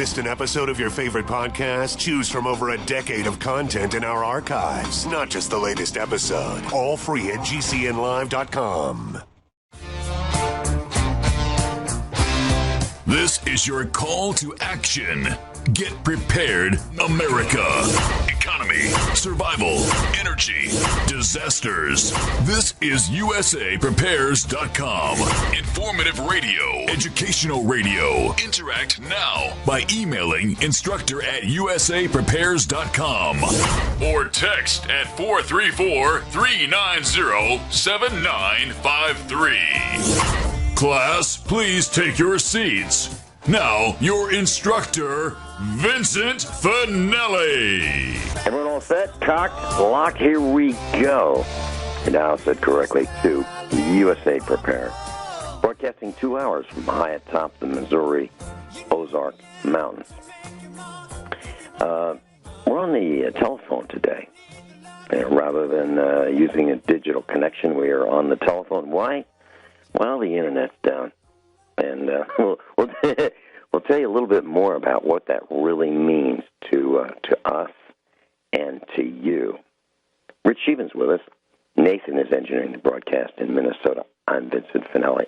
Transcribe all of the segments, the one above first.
Missed an episode of your favorite podcast? Choose from over a decade of content in our archives, not just the latest episode. All free at GCNlive.com. This is your call to action. Get prepared, America. Economy, survival, energy, disasters. This is USAPrepares.com. Informative radio, educational radio. Interact now by emailing instructor@USAPrepares.com or text at 434-390-7953. Class, please take your seats. Now, your instructor, Vincent Finelli. Everyone all set? Cocked? Locked? Here we go. And now said correctly to USA Prepare. Broadcasting 2 hours from high atop the Missouri Ozark Mountains. We're on the telephone today. Rather than using a digital connection, we are on the telephone. Why? Well, the internet's down. And we'll tell you a little bit more about what that really means to us and to you. Rich Scheben's with us. Nathan is engineering the broadcast in Minnesota. I'm Vincent Finelli.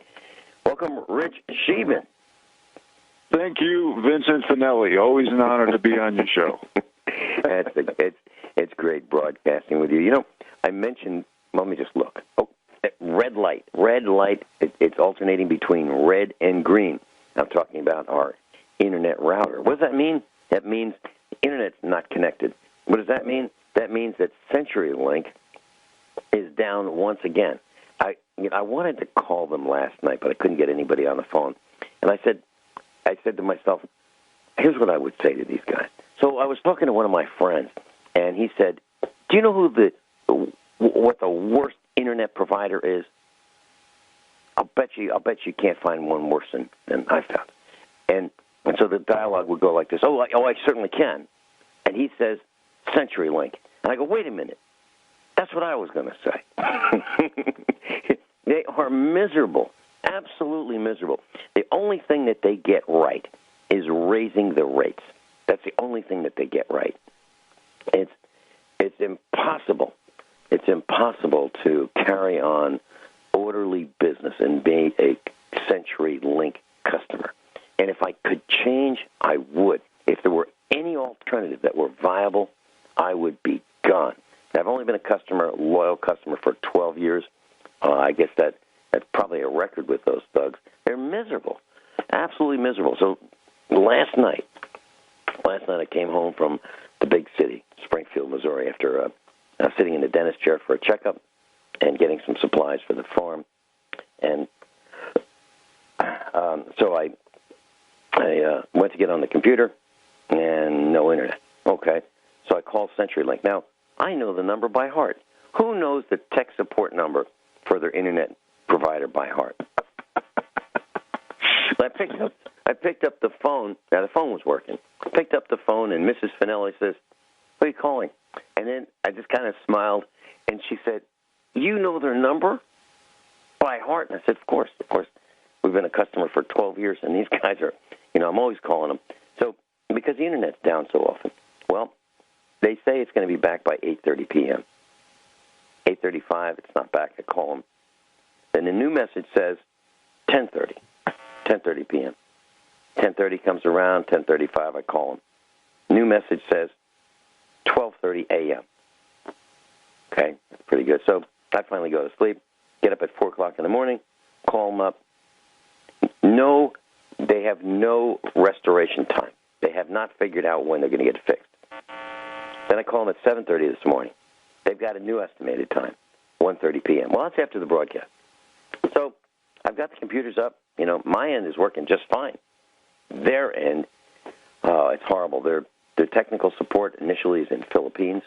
Welcome, Rich Scheben. Thank you, Vincent Finelli. Always an honor to be on your show. It's great broadcasting with you. You know, I mentioned, let me just look. Oh, red light. It's alternating between red and green. I'm talking about our internet router. What does that mean? That means the internet's not connected. What does that mean? That means that CenturyLink is down once again. I wanted to call them last night, but I couldn't get anybody on the phone. And I said to myself, here's what I would say to these guys. So I was talking to one of my friends, and he said, do you know what the worst internet provider is? I'll bet you can't find one worse than I found. And so the dialogue would go like this. I certainly can. And he says, CenturyLink. And I go, wait a minute. That's what I was going to say. They are miserable, absolutely miserable. The only thing that they get right is raising the rates. That's the only thing that they get right. It's impossible. It's impossible to carry on orderly business and be a CenturyLink customer. And if I could change, I would. If there were any alternatives that were viable, I would be gone. I've only been a loyal customer for 12 years. I guess that's probably a record with those thugs. They're miserable, absolutely miserable. So last night I came home from the big city, Springfield, Missouri, after sitting in the dentist chair for a checkup and getting some supplies for the farm. And so I went to get on the computer, and no internet. Okay, so I called CenturyLink. Now, I know the number by heart. Who knows the tech support number for their internet provider by heart? I picked up the phone. Now, the phone was working. I picked up the phone, and Mrs. Finelli says, "Who are you calling?" And then I just kind of smiled, and she said, "You know their number by heart?" And I said, Of course. We've been a customer for 12 years, and these guys are, I'm always calling them. So, because the internet's down so often, well, they say it's going to be back by 8:30 p.m. 8:35, it's not back. I call them. Then the new message says 10:30 p.m. 10:30 comes around, 10:35, I call them. New message says 12:30 a.m. Okay, that's pretty good. So I finally go to sleep, get up at 4 o'clock in the morning, call them up. No, they have no restoration time. They have not figured out when they're going to get it fixed. Then I call them at 7:30 this morning. They've got a new estimated time, 1:30 p.m. Well, that's after the broadcast. So I've got the computers up. My end is working just fine. Their end, it's horrible. Their technical support initially is in the Philippines,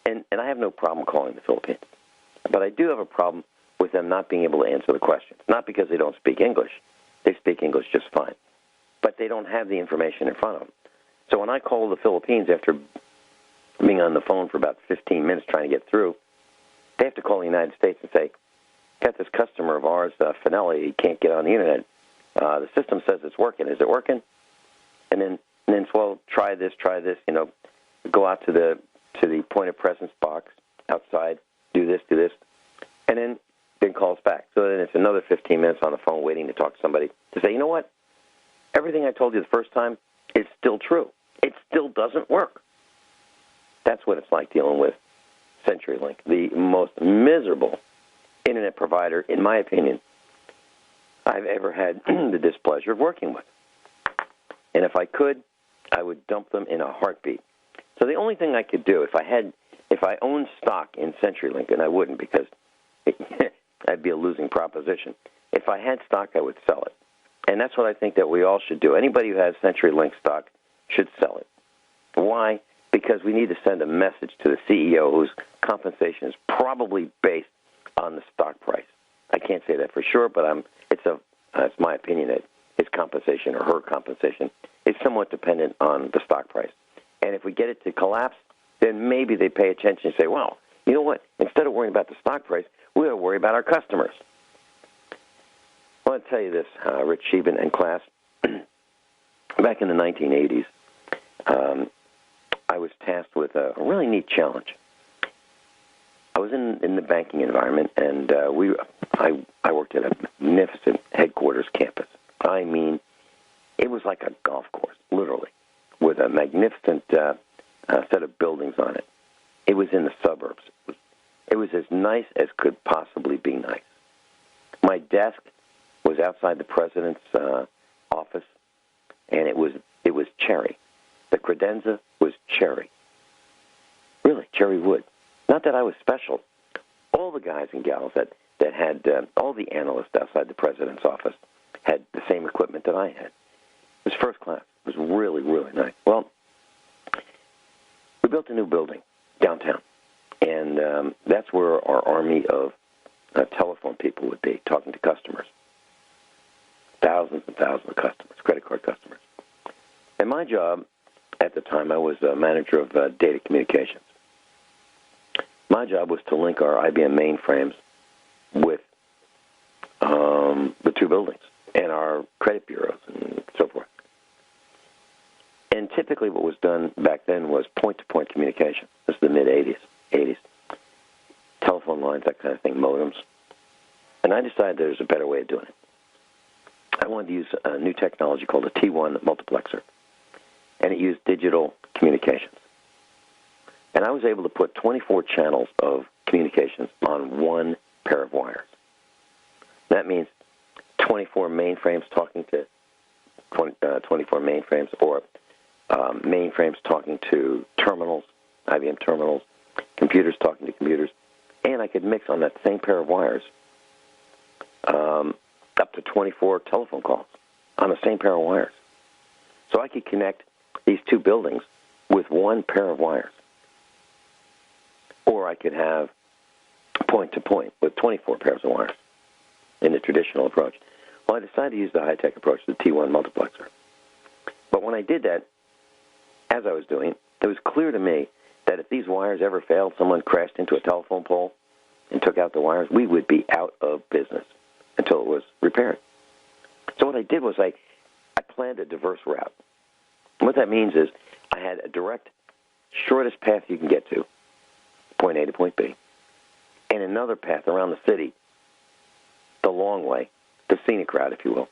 and I have no problem calling the Philippines. But I do have a problem with them not being able to answer the questions. Not because they don't speak English. They speak English just fine. But they don't have the information in front of them. So when I call the Philippines after being on the phone for about 15 minutes trying to get through, they have to call the United States and say, got this customer of ours, Finelli, he can't get on the Internet. The system says it's working. Is it working? And then well, try this, go out to the point of presence box outside, do this, and then call us back. So then it's another 15 minutes on the phone waiting to talk to somebody to say, you know what? Everything I told you the first time is still true. It still doesn't work. That's what it's like dealing with CenturyLink, the most miserable internet provider, in my opinion, I've ever had the displeasure of working with. And if I could, I would dump them in a heartbeat. So the only thing I could do, if I owned stock in CenturyLink, and I wouldn't because I'd be a losing proposition. If I had stock, I would sell it. And that's what I think that we all should do. Anybody who has CenturyLink stock should sell it. Why? Because we need to send a message to the CEO whose compensation is probably based on the stock price. I can't say that for sure, but it's my opinion that his compensation or her compensation is somewhat dependent on the stock price. And if we get it to collapse, then maybe they pay attention and say, well, you know what? Instead of worrying about the stock price, we got to worry about our customers. I want to tell you this, Rich Scheben and class. Back in the 1980s, I was tasked with a really neat challenge. I was in the banking environment, and I worked at a magnificent headquarters campus. I mean, it was like a golf course, literally, with a magnificent set of buildings on it. It was in the suburbs. It was as nice as could possibly be nice. My desk was outside the president's office, and it was cherry. The credenza was cherry. Really, cherry wood. Not that I was special. All the guys and gals that had, all the analysts outside the president's office had the same equipment that I had. It was first class. It was really, really nice. Well, we built a new building downtown, and that's where our army of telephone people would be, talking to customers. Thousands and thousands of customers, credit card customers. And my job at the time, I was a manager of data communications. My job was to link our IBM mainframes with the two buildings and our credit bureaus and so forth. And typically what was done back then was point-to-point communication. This is the mid-80s. Telephone lines, that kind of thing, modems. And I decided there's a better way of doing it. I wanted to use a new technology called a T1 multiplexer. And it used digital communications. And I was able to put 24 channels of communications on one pair of wires. That means 24 mainframes talking to 24 mainframes, or mainframes talking to terminals, IBM terminals, computers talking to computers. And I could mix on that same pair of wires up to 24 telephone calls on the same pair of wires. So I could connect these two buildings with one pair of wires. Or I could have point-to-point with 24 pairs of wires in the traditional approach. Well, I decided to use the high-tech approach, the T1 multiplexer. But when I did that, as I was doing, it was clear to me that if these wires ever failed, someone crashed into a telephone pole and took out the wires, we would be out of business until it was repaired. So what I did was I planned a diverse route. And what that means is I had a direct, shortest path you can get to, point A to point B, and another path around the city, the long way, the scenic route, if you will,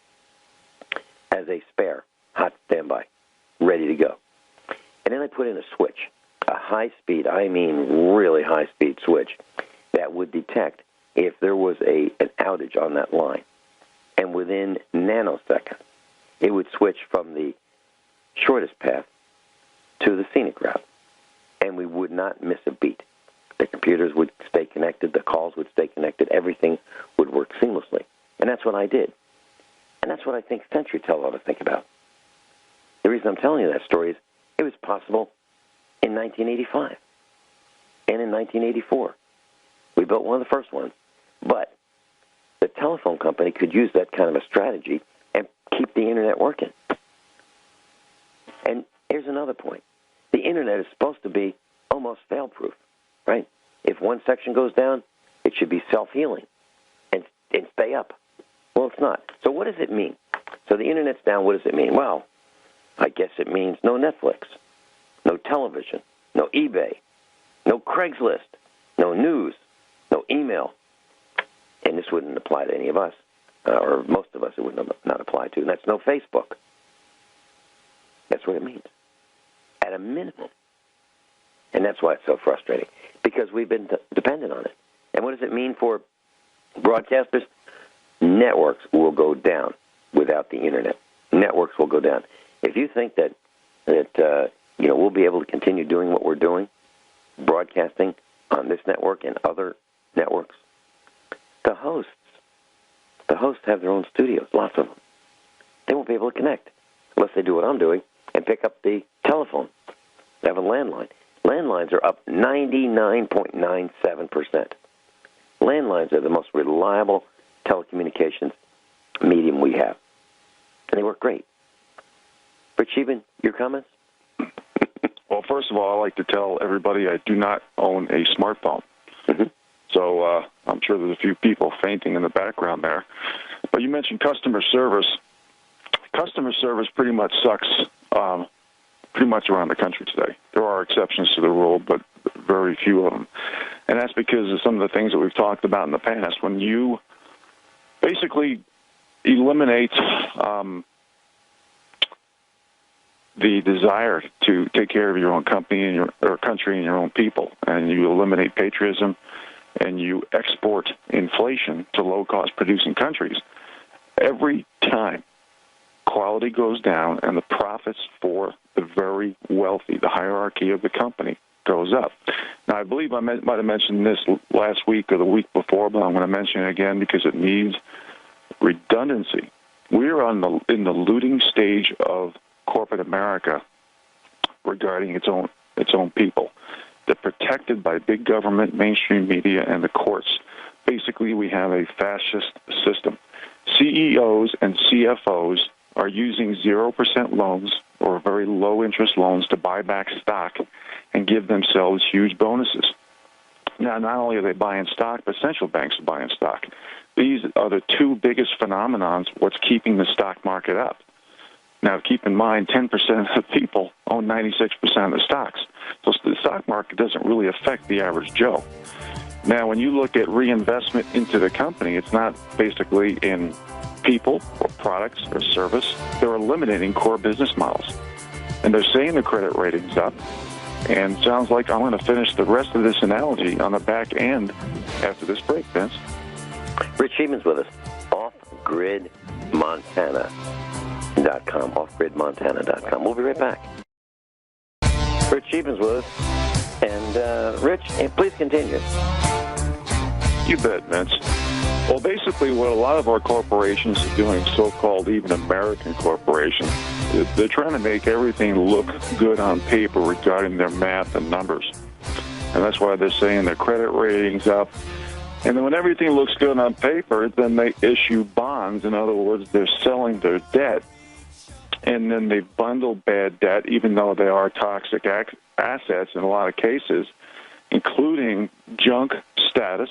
as a spare, hot standby, ready to go. And then I put in a switch, a high-speed, I mean really high-speed switch, that would detect if there was an outage on that line. And within nanoseconds, it would switch from the shortest path to the scenic route. And we would not miss a beat. The computers would stay connected, the calls would stay connected, everything would work seamlessly. And that's what I did. And that's what I think CenturyTel ought to think about. The reason I'm telling you that story is it was possible in 1985 and in 1984. We built one of the first ones. But the telephone company could use that kind of a strategy and keep the Internet working. And here's another point. The Internet is supposed to be almost fail-proof, right? If one section goes down, it should be self-healing and stay up. Well, it's not. So what does it mean? So the Internet's down, what does it mean? Well, I guess it means no Netflix, no television, no eBay, no Craigslist, no news, no email. And this wouldn't apply to any of us, or most of us it would not apply to, and that's no Facebook. That's what it means, at a minimum. And that's why it's so frustrating, because we've been dependent on it. And what does it mean for broadcasters? Networks will go down without the Internet. Networks will go down. If you think that we'll be able to continue doing what we're doing, broadcasting on this network and other networks, the hosts have their own studios, lots of them. They won't be able to connect unless they do what I'm doing and pick up the telephone. They have a landline. Landlines are up 99.97%. Landlines are the most reliable telecommunications medium we have. And they work great. Rich Scheben, your comments? Well, first of all, I'd like to tell everybody I do not own a smartphone. Mm-hmm. So I'm sure there's a few people fainting in the background there. But you mentioned customer service. Customer service pretty much sucks pretty much around the country today. There are exceptions to the rule, but very few of them. And that's because of some of the things that we've talked about in the past. When you basically eliminate the desire to take care of your own company and or country and your own people, and you eliminate patriotism, and you export inflation to low-cost producing countries, every time quality goes down and the profits for the very wealthy, the hierarchy of the company, goes up. Now, I believe I might have mentioned this last week or the week before, but I'm going to mention it again because it needs redundancy. We're in the looting stage of corporate America regarding its own people. They're protected by big government, mainstream media, and the courts. Basically, we have a fascist system. CEOs and CFOs are using 0% loans or very low-interest loans to buy back stock and give themselves huge bonuses. Now, not only are they buying stock, but central banks are buying stock. These are the two biggest phenomenons, what's keeping the stock market up. Now, keep in mind, 10% of the people own 96% of the stocks. So the stock market doesn't really affect the average Joe. Now, when you look at reinvestment into the company, it's not basically in people or products or service. They're eliminating core business models. And they're saying the credit rating's up. And sounds like I'm going to finish the rest of this analogy on the back end after this break, Vince. Rich Scheben's with us. Offgridmontana.com. Offgridmontana.com. We'll be right back. Rich Scheben's with us. And, Rich, please continue. You bet, Vince. Well, basically what a lot of our corporations are doing, so-called even American corporations, they're trying to make everything look good on paper regarding their math and numbers. And that's why they're saying their credit rating's up. And then when everything looks good on paper, then they issue bonds. In other words, they're selling their debt. And then they bundle bad debt, even though they are toxic assets in a lot of cases, including junk status.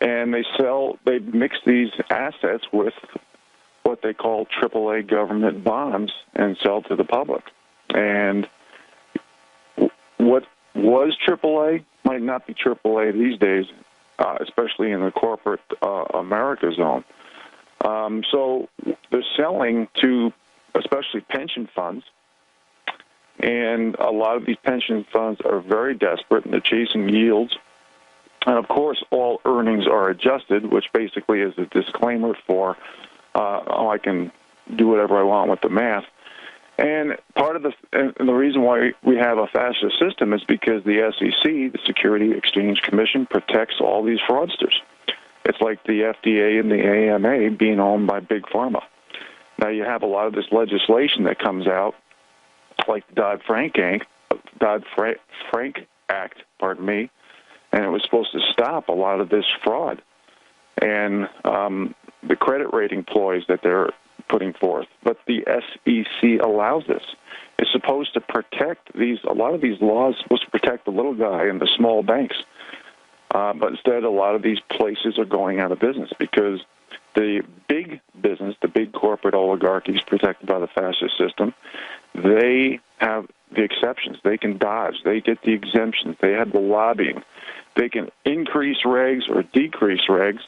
And they mix these assets with what they call AAA government bonds and sell to the public. And what was AAA might not be AAA these days, especially in the corporate America zone. So they're selling to especially pension funds, and a lot of these pension funds are very desperate, and they're chasing yields. And, of course, all earnings are adjusted, which basically is a disclaimer for, I can do whatever I want with the math. And part of and the reason why we have a fascist system is because the SEC, the Security Exchange Commission, protects all these fraudsters. It's like the FDA and the AMA being owned by Big Pharma. Now, you have a lot of this legislation that comes out, like the Dodd-Frank Act, and it was supposed to stop a lot of this fraud and the credit rating ploys that they're putting forth. But the SEC allows this. It's supposed to protect a lot of these laws are supposed to protect the little guy and the small banks. But instead, a lot of these places are going out of business because the big business, the big corporate oligarchies protected by the fascist system, they have the exceptions. They can dodge. They get the exemptions. They have the lobbying. They can increase regs or decrease regs.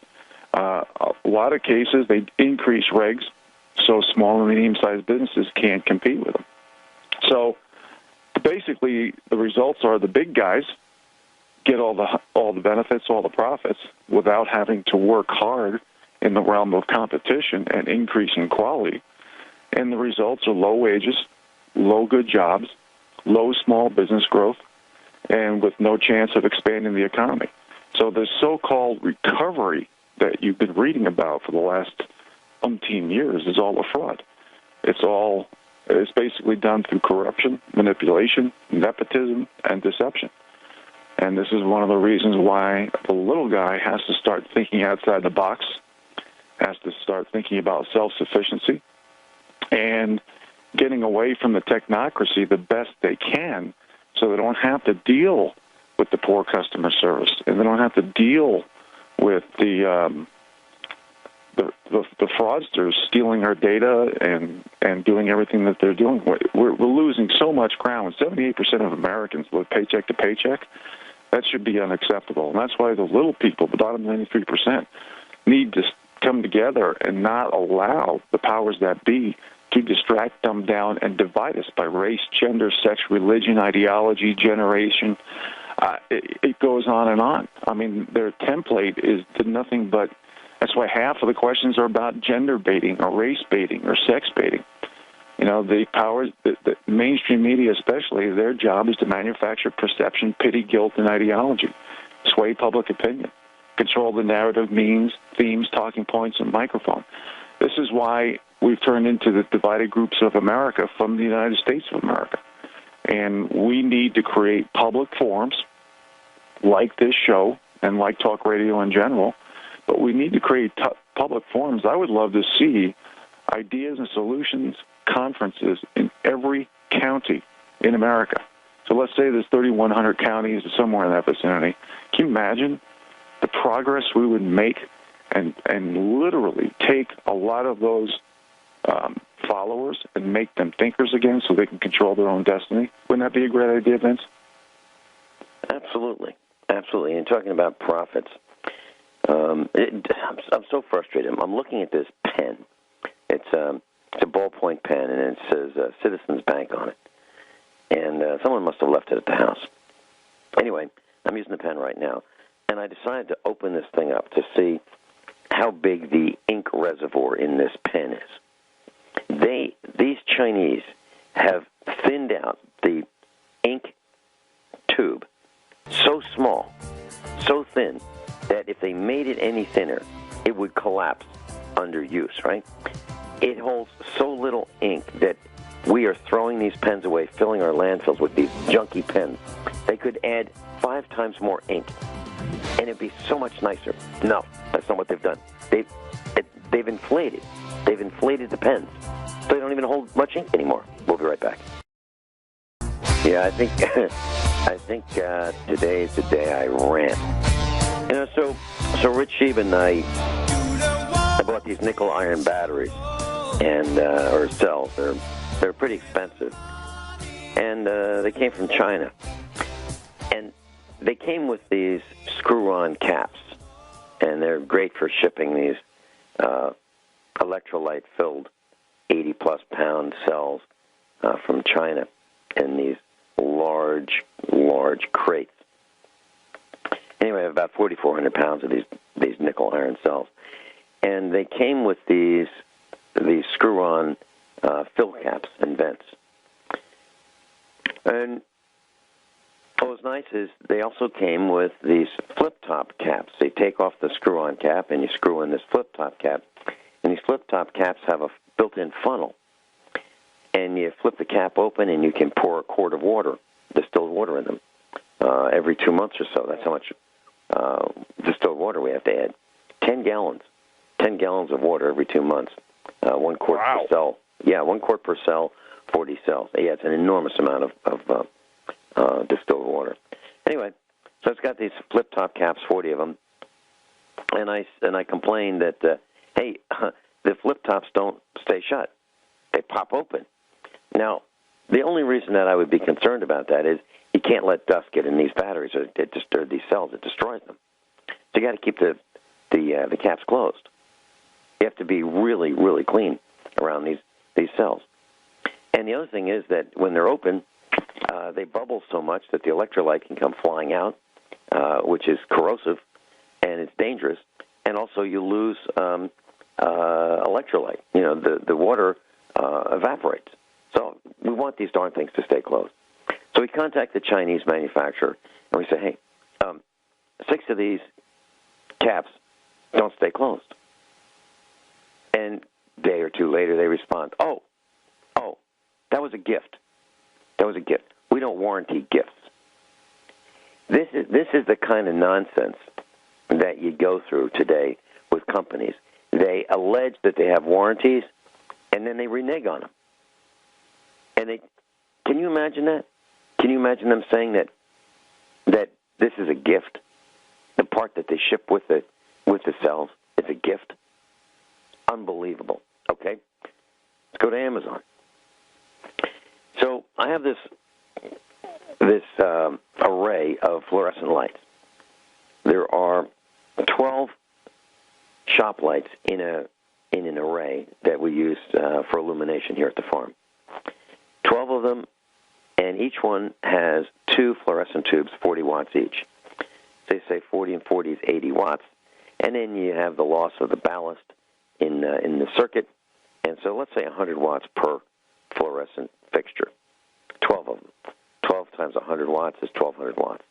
A lot of cases, they increase regs so small and medium-sized businesses can't compete with them. So basically, the results are the big guys get all the benefits, all the profits, without having to work hard in the realm of competition and increasing quality. And the results are low wages, low good jobs, low small business growth, and with no chance of expanding the economy. So the so-called recovery that you've been reading about for the last umpteen years is all a fraud. It's basically done through corruption, manipulation, nepotism, and deception. And this is one of the reasons why the little guy has to start thinking outside the box, has to start thinking about self-sufficiency, and getting away from the technocracy the best they can so they don't have to deal with the poor customer service, and they don't have to deal with the fraudsters stealing our data and doing everything that they're doing. We're losing so much ground. 78% of Americans live paycheck to paycheck. That should be unacceptable. And that's why the little people, the bottom 93%, need to come together and not allow the powers that be to distract, dumb down, and divide us by race, gender, sex, religion, ideology, generation. It goes on and on. I mean, their template is nothing but, that's why half of the questions are about gender baiting or race baiting or sex baiting. You know, the powers, the mainstream media especially, their job is to manufacture perception, pity, guilt, and ideology, sway public opinion, control the narrative, means, themes, talking points, and microphone. This is why we've turned into the divided groups of America from the United States of America. And we need to create public forums like this show and like talk radio in general, but we need to create public forums. I would love to see ideas and solutions conferences in every county in America. So let's say there's 3,100 counties or somewhere in that vicinity. Can you imagine the progress we would make and literally take a lot of those followers and make them thinkers again so they can control their own destiny? Wouldn't that be a great idea, Vince? Absolutely. Absolutely. And talking about profits, I'm so frustrated. I'm looking at this pen. It's a ballpoint pen, and it says Citizens Bank on it. And someone must have left it at the house. Anyway, I'm using the pen right now, and I decided to open this thing up to see how big the ink reservoir in this pen is. These Chinese have thinned out the ink tube so small, so thin, that if they made it any thinner, it would collapse under use, right? It holds so little ink that we are throwing these pens away, filling our landfills with these junky pens. They could add 5 times more ink, and it'd be so much nicer. No, that's not what they've done. They've inflated. They've inflated the pens, so they don't even hold much ink anymore. We'll be right back. Yeah, I think today is the day I rant. You know, so Rich Scheben, I bought these nickel iron batteries and or cells. They're pretty expensive, and they came from China, and they came with these screw-on caps, and they're great for shipping these electrolyte-filled 80-plus pound cells from China in these large crates. Anyway, I have about 4,400 pounds of these nickel iron cells, and they came with these screw-on fill caps and vents. And what was nice is they also came with these flip-top caps. They take off the screw-on cap, and you screw in this flip-top cap, and these flip-top caps have a built-in funnel. And you flip the cap open, and you can pour a quart of water, distilled water, in them every 2 months or so. That's how much distilled water we have to add. 10 gallons of water every 2 months. 1 quart per cell. Yeah, 1 quart per cell, 40 cells. Yeah, it's an enormous amount of distilled water. Anyway, so it's got these flip-top caps, 40 of them, and I complained that hey, the flip tops don't stay shut. They pop open. Now, the only reason that I would be concerned about that is you can't let dust get in these batteries or these cells. It destroys them. So you got to keep the caps closed. You have to be really, really clean around these cells. And the other thing is that when they're open, they bubble so much that the electrolyte can come flying out, which is corrosive, and it's dangerous. And also you lose electrolyte. The water evaporates. So we want these darn things to stay closed. So we contact the Chinese manufacturer, and we say, hey, 6 of these caps don't stay closed. And a day or two later, they respond, oh, that was a gift. That was a gift. We don't warranty gifts. This is the kind of nonsense that you go through today with companies. They allege that they have warranties, and then they renege on them. And can you imagine that? Can you imagine them saying that this is a gift? The part that they ship with the cells is a gift? Unbelievable. Okay? Let's go to Amazon. So I have this array of fluorescent lights. There are 12 shop lights in an array that we use for illumination here at the farm. 12 of them, and each one has 2 fluorescent tubes, 40 watts each. They say 40 and 40 is 80 watts, and then you have the loss of the ballast in the circuit, and so let's say 100 watts per fluorescent fixture. 12 of them. 12 times 100 watts is 1,200 watts.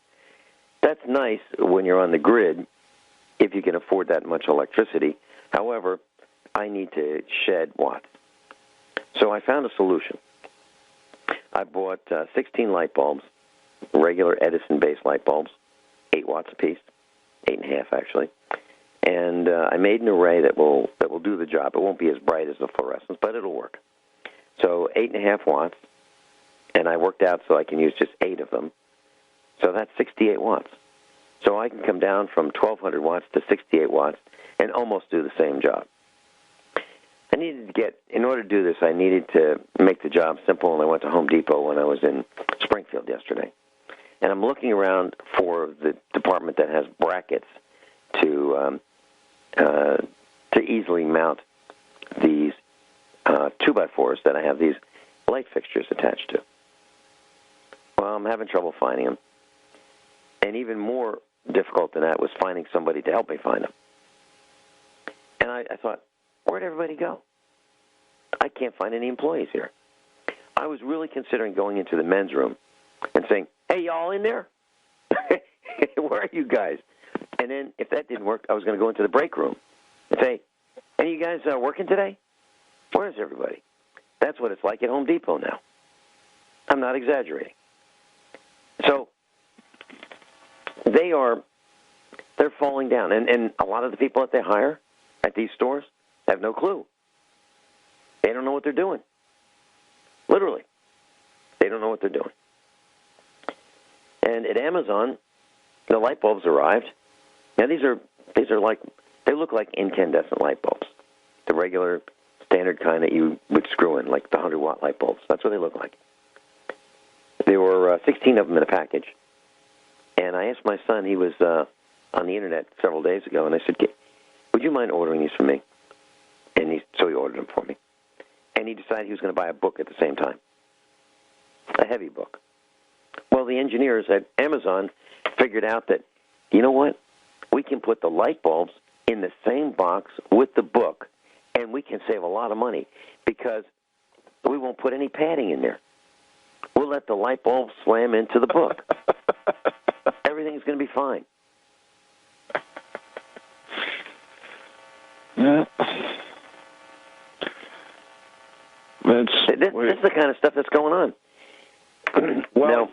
That's nice when you're on the grid, if you can afford that much electricity. However, I need to shed watts. So I found a solution. I bought 16 light bulbs, regular Edison-based light bulbs, 8 watts apiece, 8.5 actually. And I made an array that will do the job. It won't be as bright as the fluorescence, but it'll work. So 8.5 watts, and I worked out so I can use just 8 of them. So that's 68 watts. So I can come down from 1,200 watts to 68 watts and almost do the same job. In order to do this, I needed to make the job simple, and I went to Home Depot when I was in Springfield yesterday. And I'm looking around for the department that has brackets to easily mount these 2x4s that I have these light fixtures attached to. Well, I'm having trouble finding them. And even more difficult than that was finding somebody to help me find them. And I thought, where'd everybody go? I can't find any employees here. I was really considering going into the men's room and saying, hey, y'all in there? Where are you guys? And then if that didn't work, I was going to go into the break room and say, any of you guys working today? Where's everybody? That's what it's like at Home Depot now. I'm not exaggerating. So they're falling down. And a lot of the people that they hire at these stores have no clue. They don't know what they're doing. Literally. They don't know what they're doing. And at Amazon, the light bulbs arrived. Now these are like, they look like incandescent light bulbs. The regular standard kind that you would screw in, like the 100-watt light bulbs. That's what they look like. There were 16 of them in a package. And I asked my son, he was on the internet several days ago, and I said, would you mind ordering these for me? And so he ordered them for me. And he decided he was going to buy a book at the same time, a heavy book. Well, the engineers at Amazon figured out that, you know what? We can put the light bulbs in the same box with the book, and we can save a lot of money because we won't put any padding in there. We'll let the light bulb slam into the book. Everything's going to be fine. Yeah. This is the kind of stuff that's going on. Well,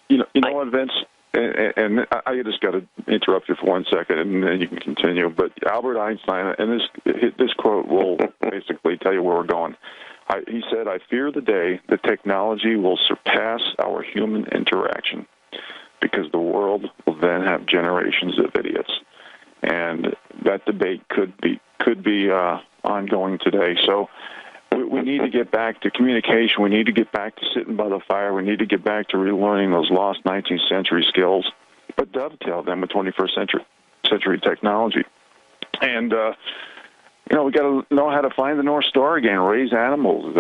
you know what, Vince? And I just got to interrupt you for 1 second, and then you can continue. But Albert Einstein, and this quote will basically tell you where we're going. He said, I fear the day that technology will surpass our human interaction because the world will then have generations of idiots. And that debate could be ongoing today. So we need to get back to communication. We need to get back to sitting by the fire. We need to get back to relearning those lost 19th century skills, but dovetail them with 21st century technology. And we got to know how to find the North Star again, raise animals,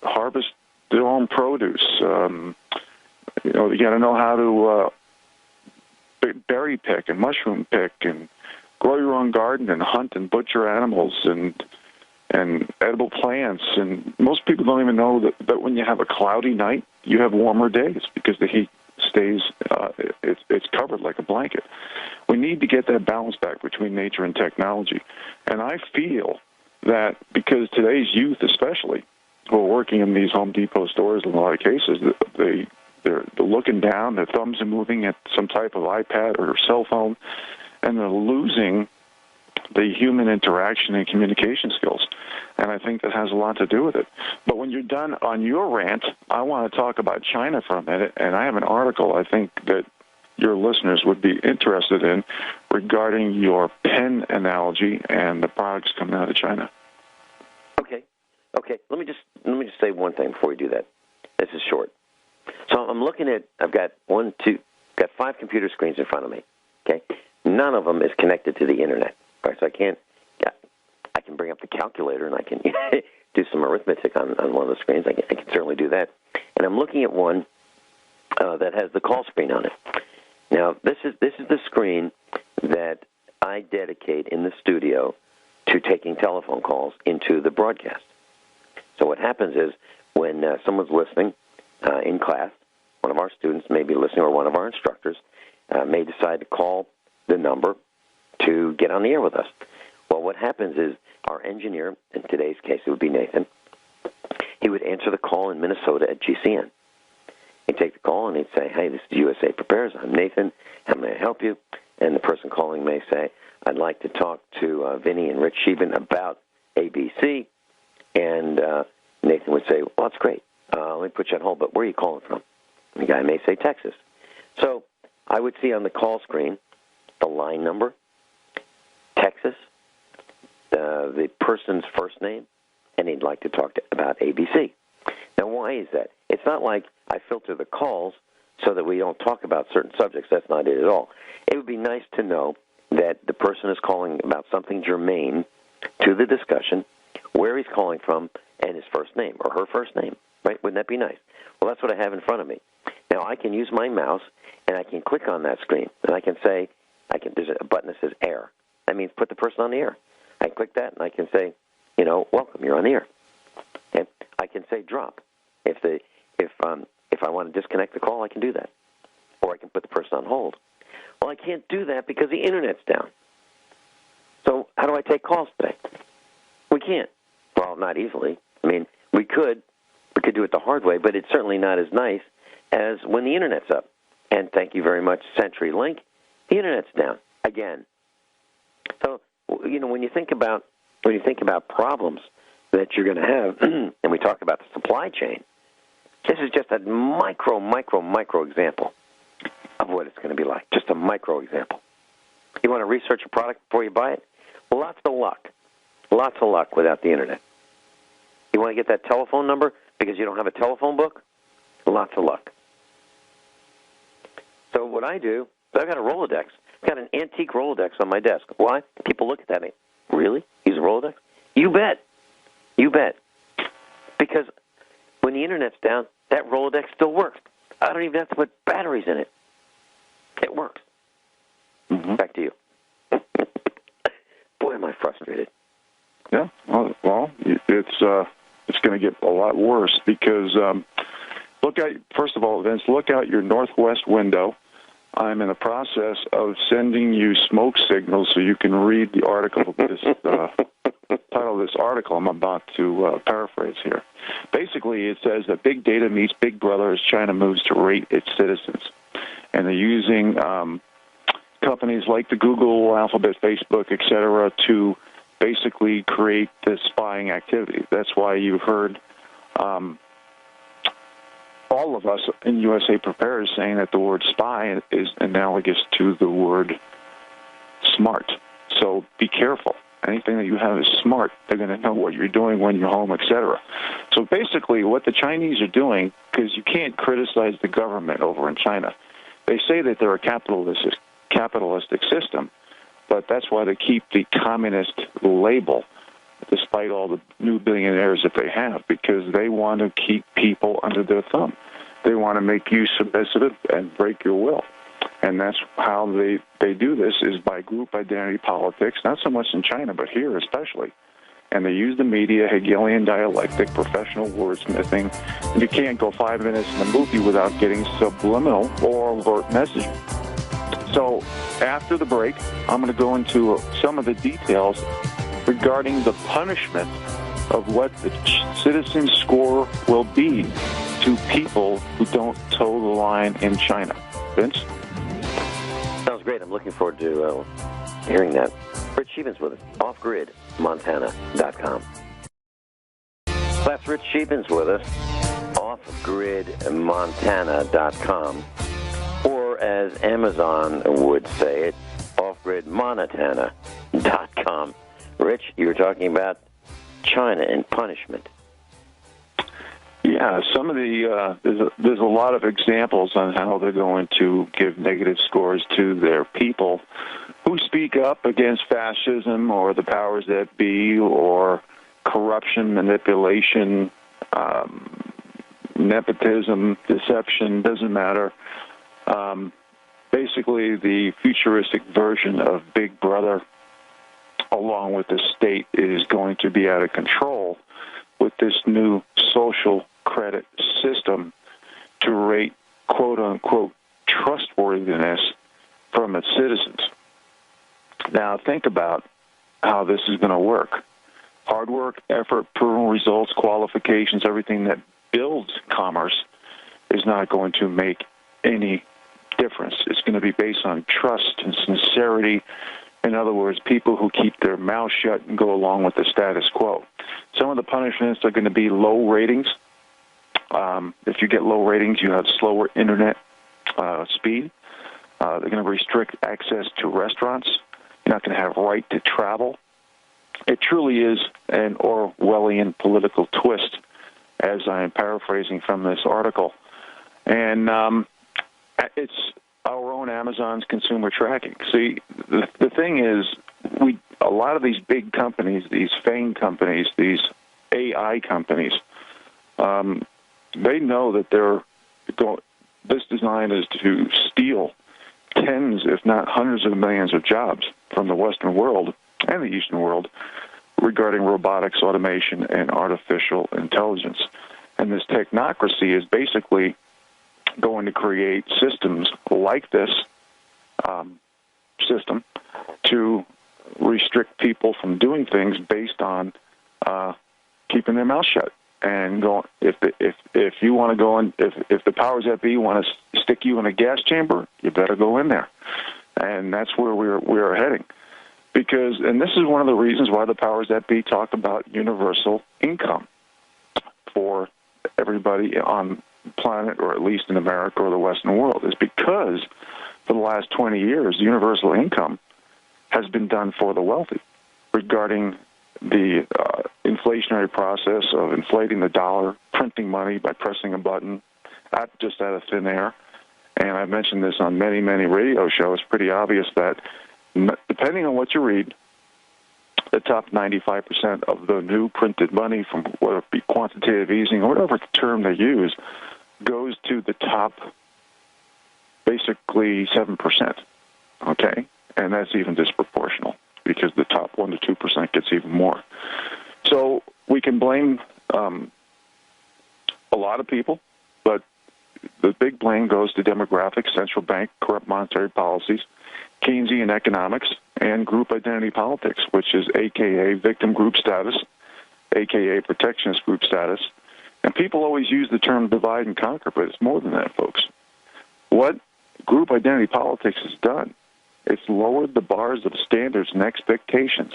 harvest their own produce. You got to know how to berry pick and mushroom pick and grow your own garden and hunt and butcher animals and edible plants. And most people don't even know that when you have a cloudy night, you have warmer days because the heat stays, it's covered like a blanket. We need to get that balance back between nature and technology. And I feel that because today's youth especially, who are working in these Home Depot stores in a lot of cases, they're looking down, their thumbs are moving at some type of iPad or cell phone, and they're losing the human interaction and communication skills. And I think that has a lot to do with it. But when you're done on your rant, I want to talk about China for a minute, and I have an article I think that your listeners would be interested in regarding your pen analogy and the products coming out of China. Okay. Let me just say one thing before we do that. This is short. So I'm looking at, I've got 5 computer screens in front of me. Okay, none of them is connected to the internet. Right, so I can bring up the calculator and I can do some arithmetic on one of the screens. I can certainly do that. And I'm looking at one that has the call screen on it. Now, this is the screen that I dedicate in the studio to taking telephone calls into the broadcast. So what happens is when someone's listening in class, one of our students may be listening or one of our instructors may decide to call the number to get on the air with us. Well, what happens is our engineer, in today's case it would be Nathan, he would answer the call in Minnesota at GCN. He'd take the call and he'd say, "Hey, this is USA Prepares. I'm Nathan. How may I help you?" And the person calling may say, "I'd like to talk to Vinny and Rich Scheben about ABC." And Nathan would say, "Well, that's great. Let me put you on hold, but where are you calling from?" And the guy may say Texas. So I would see on the call screen the line number, Texas, the person's first name, and he'd like to talk about ABC. Now, why is that? It's not like I filter the calls so that we don't talk about certain subjects. That's not it at all. It would be nice to know that the person is calling about something germane to the discussion, where he's calling from, and his first name, or her first name, right? Wouldn't that be nice? Well, that's what I have in front of me. Now, I can use my mouse, and I can click on that screen, and I can say, there's a button that says air. That means put the person on the air. I click that, and I can say, welcome, you're on the air. Okay? I can say drop. If I want to disconnect the call, I can do that. Or I can put the person on hold. Well, I can't do that because the Internet's down. So how do I take calls today? We can't. Well, not easily. I mean, we could do it the hard way, but it's certainly not as nice as when the Internet's up. And thank you very much, CenturyLink. The Internet's down again. So, when you think about problems that you're going to have, and we talk about the supply chain, this is just a micro example of what it's going to be like. Just a micro example. You want to research a product before you buy it? Lots of luck without the Internet. You want to get that telephone number because you don't have a telephone book? Lots of luck. So what I do, I've got a Rolodex. I've got an antique Rolodex on my desk. Why? People look at that and say, really? Use a Rolodex? You bet. Because when the Internet's down, that Rolodex still works. I don't even have to put batteries in it. It works. Mm-hmm. Back to you. Boy, am I frustrated. Yeah, well, it's going to get a lot worse because first of all, Vince, look out your northwest window. I'm in the process of sending you smoke signals so you can read the article. This title of this article I'm about to paraphrase here. Basically, it says that big data meets big brother as China moves to rate its citizens, and they're using companies like the Google, Alphabet, Facebook, etc., to basically create this spying activity. That's why you've heard all of us in USA Prepares saying that the word spy is analogous to the word smart. So be careful. Anything that you have is smart. They're going to know what you're doing when you're home, etc. So basically what the Chinese are doing, because you can't criticize the government over in China. They say that they're a capitalistic system, but that's why they keep the communist label, despite all the new billionaires that they have, because they want to keep people under their thumb. They want to make you submissive and break your will. And that's how they do this, is by group identity politics, not so much in China, but here especially. And they use the media, Hegelian dialectic, professional wordsmithing. And you can't go 5 minutes in a movie without getting subliminal or overt messaging. So after the break, I'm going to go into some of the details regarding the punishment of what the citizen score will be to people who don't toe the line in China. Vince? Sounds great. I'm looking forward to hearing that. Rich Scheben's with us. OffGridMontana.com. That's Rich Scheben's with us. OffGridMontana.com. Or as Amazon would say it, OffGridMontana.com. Rich, you were talking about China and punishment. Yeah, some of the there's a lot of examples on how they're going to give negative scores to their people who speak up against fascism or the powers that be, or corruption, manipulation, nepotism, deception, doesn't matter. Basically, the futuristic version of Big Brother, along with the state, is going to be out of control with this new social credit system to rate, quote-unquote, trustworthiness from its citizens. Now, think about how this is going to work. Hard work, effort, proven results, qualifications, everything that builds commerce is not going to make any difference. It's going to be based on trust and sincerity. In other words, people who keep their mouth shut and go along with the status quo. Some of the punishments are going to be low ratings. If you get low ratings, you have slower internet speed. They're going to restrict access to restaurants. You're not going to have right to travel. It truly is an Orwellian political twist, as I am paraphrasing from this article. And it's our own Amazon's consumer tracking. See, the thing is, a lot of these big companies, these FANG companies, these AI companies, they know that this design is to steal tens, if not hundreds of millions of jobs from the Western world and the Eastern world regarding robotics, automation, and artificial intelligence. And this technocracy is basically going to create systems like this system to restrict people from doing things based on keeping their mouth shut. And go, if you want to go in, if the powers that be want to stick you in a gas chamber, you better go in there. And that's where we're heading. Because, and this is one of the reasons why the powers that be talk about universal income for everybody on the planet, or at least in America or the Western world, is because for the last 20 years, universal income has been done for the wealthy regarding the inflationary process of inflating the dollar, printing money by pressing a button, just out of thin air. And I've mentioned this on many, many radio shows. It's pretty obvious that depending on what you read, the top 95% of the new printed money, from whether it be quantitative easing or whatever term they use, goes to the top, basically 7%, okay? And that's even disproportional, because the top 1% to 2% gets even more. So we can blame a lot of people, but the big blame goes to demographics, central bank, corrupt monetary policies, Keynesian economics, and group identity politics, which is AKA victim group status, AKA protectionist group status. And people always use the term divide and conquer, but it's more than that, folks. What group identity politics has done, it's lowered the bars of standards and expectations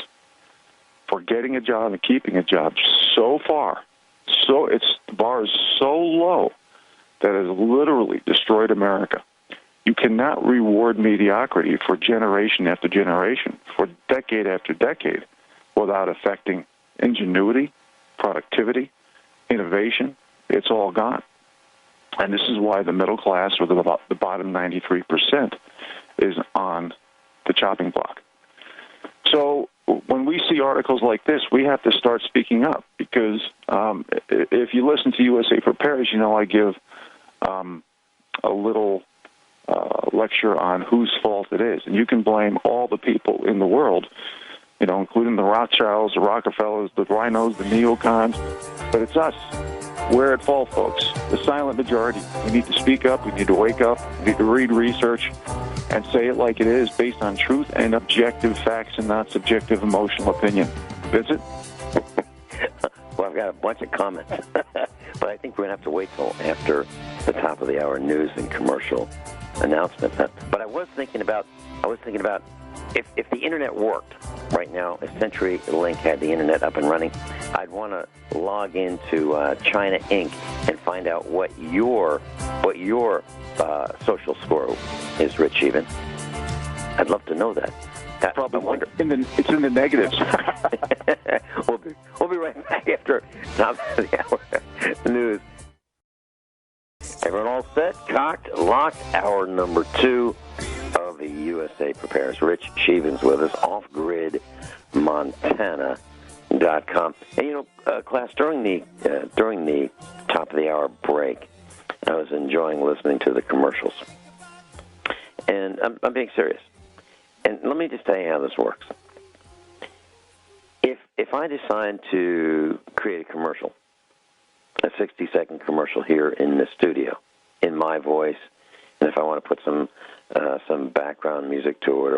for getting a job and keeping a job so far. So the bar is so low that it has literally destroyed America. You cannot reward mediocrity for generation after generation, for decade after decade without affecting ingenuity, productivity, innovation. It's all gone. And this is why the middle class, or the bottom 93%, is on the chopping block. So when we see articles like this, we have to start speaking up, because if you listen to USA Prepares, you know I give a little lecture on whose fault it is. And you can blame all the people in the world, you know, including the Rothschilds, the Rockefellers, the rhinos, the neocons, but it's us. We're at fault, folks. The silent majority. We need to speak up. We need to wake up. We need to read research and say it like it is, based on truth and objective facts and not subjective emotional opinion. Vincent? Well, I've got a bunch of comments, but I think we're going to have to wait till after the top of the hour news and commercial announcement. But I was thinking about if the internet worked right now, if CenturyLink had the internet up and running, I'd want to log into China Inc. and find out what your social score is, Rich Scheben. I'd love to know that. Probably wonder. It's in the negatives. We'll be right back after top of the hour news. Everyone all set? Cocked, locked. Hour number 2 of the USA Prepares. Rich Scheben's with us, offgridmontana.com. And, you know, class, during the top of the hour break, I was enjoying listening to the commercials. And I'm being serious. And let me just tell you how this works. If I decide to create a commercial, a 60-second commercial here in the studio, in my voice, and if I want to put some background music to it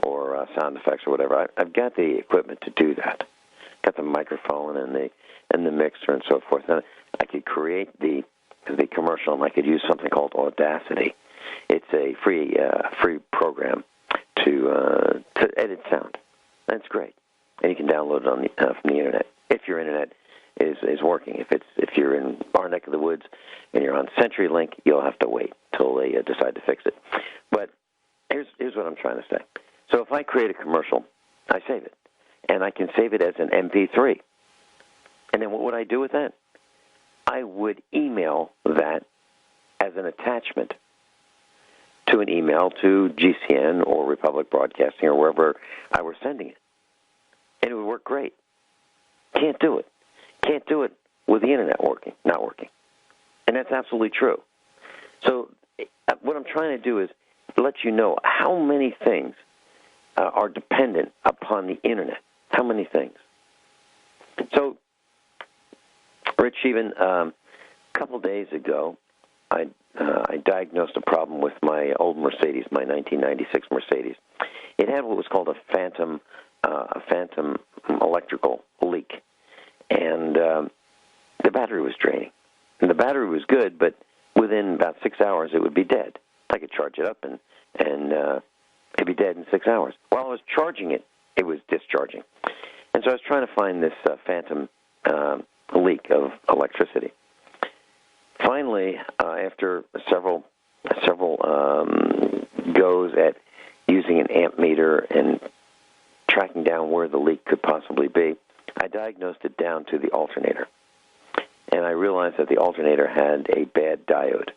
or sound effects or whatever, I've got the equipment to do that. Got the microphone and the mixer and so forth. And I could create the commercial, and I could use something called Audacity. It's a free program to edit sound. That's great, and you can download it on from the internet if your internet is working. If you're in our neck of the woods and you're on CenturyLink, you'll have to wait till they decide to fix it. But here's what I'm trying to say. So if I create a commercial, I save it, and I can save it as an MP3. And then what would I do with that? I would email that as an attachment to an email to GCN or Republic Broadcasting or wherever I were sending it. And it would work great. Can't do it. Can't do it with the internet not working. And that's absolutely true. So what I'm trying to do is let you know how many things are dependent upon the internet. How many things? So, Rich, even a couple days ago, I diagnosed a problem with my old Mercedes, my 1996 Mercedes. It had what was called a phantom electrical leak, and the battery was draining. And the battery was good, but within about 6 hours it would be dead. I could charge it up and it'd be dead in 6 hours. While I was charging it, it was discharging. And so I was trying to find this phantom leak of electricity. Finally, after several goes at using an amp meter and tracking down where the leak could possibly be, I diagnosed it down to the alternator. And I realized that the alternator had a bad diode,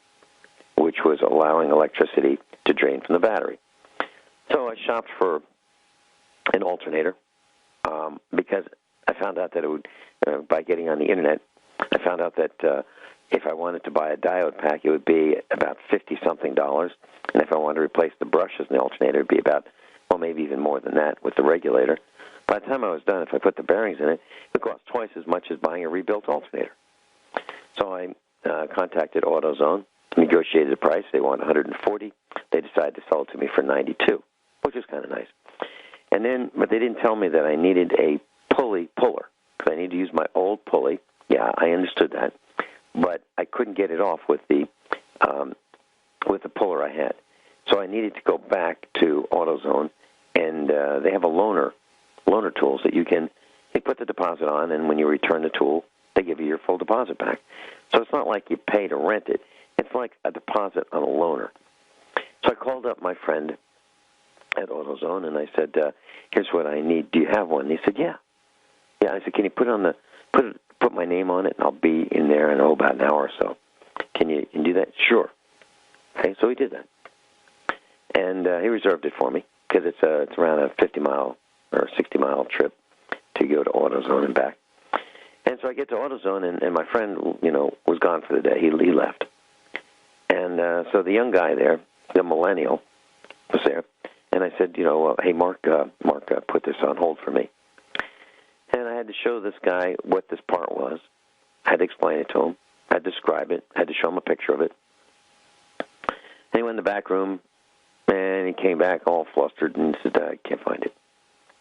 which was allowing electricity to drain from the battery. So I shopped for an alternator because I found out that it would, by getting on the internet, I found out that if I wanted to buy a diode pack, it would be about $50-something. And if I wanted to replace the brushes in the alternator, it would be about, well, maybe even more than that with the regulator. By the time I was done, if I put the bearings in it, it would cost twice as much as buying a rebuilt alternator. So I contacted AutoZone, negotiated the price. They want $140. They decided to sell it to me for $92, which is kind of nice. And then, but they didn't tell me that I needed a puller, because I needed to use my old pulley. Yeah, I understood that, but I couldn't get it off with the puller I had. So I needed to go back to AutoZone, and they have a loaner tools that you put the deposit on, and when you return the tool, they give you your full deposit back. So it's not like you pay to rent it. It's like a deposit on a loaner. So I called up my friend at AutoZone, and I said, here's what I need. Do you have one? And he said, yeah. Yeah, I said, can you put my name on it, and I'll be in there in about an hour or so. Can you do that? Sure. Okay, so he did that. And he reserved it for me because it's around a 50-mile or 60-mile trip to go to AutoZone and back. And so I get to AutoZone, and my friend, was gone for the day. He left. And so the young guy there, the millennial, was there. And I said, hey, Mark, put this on hold for me. And I had to show this guy what this part was. I had to explain it to him. I had to describe it. I had to show him a picture of it. And he went in the back room, and he came back all flustered and said, I can't find it.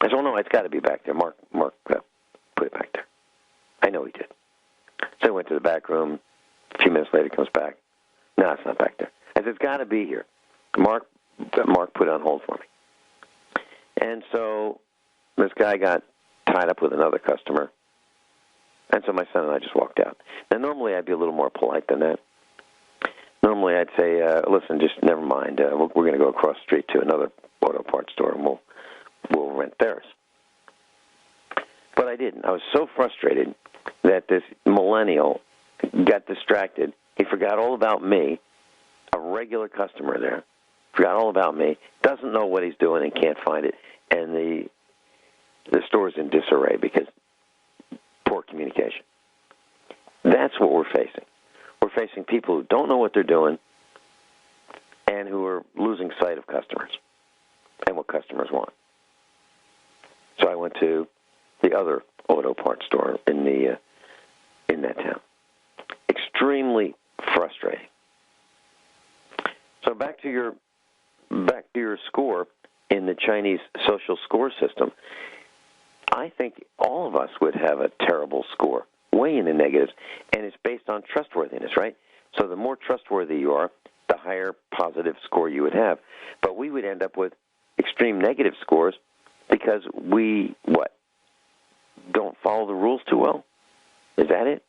I said, oh, no, it's got to be back there. Mark, put it back there. I know he did. So I went to the back room. A few minutes later, comes back. No, it's not back there. I said, it's got to be here. Mark put it on hold for me. And so this guy got tied up with another customer. And so my son and I just walked out. Now, normally I'd be a little more polite than that. Normally I'd say, listen, just never mind. We're going to go across the street to another auto parts store, and we'll rent theirs. But I didn't. I was so frustrated that this millennial got distracted. He forgot all about me, a regular customer there. Forgot all about me, doesn't know what he's doing and can't find it. And the store's in disarray because poor communication. That's what we're facing. We're facing people who don't know what they're doing and who are losing sight of customers and what customers want. So I went to the other auto parts store in that town. Extremely frustrating. So back to your score in the Chinese social score system. I think all of us would have a terrible score, way in the negatives, and it's based on trustworthiness, right? So the more trustworthy you are, the higher positive score you would have. But we would end up with extreme negative scores because we, don't follow the rules too well? Is that it?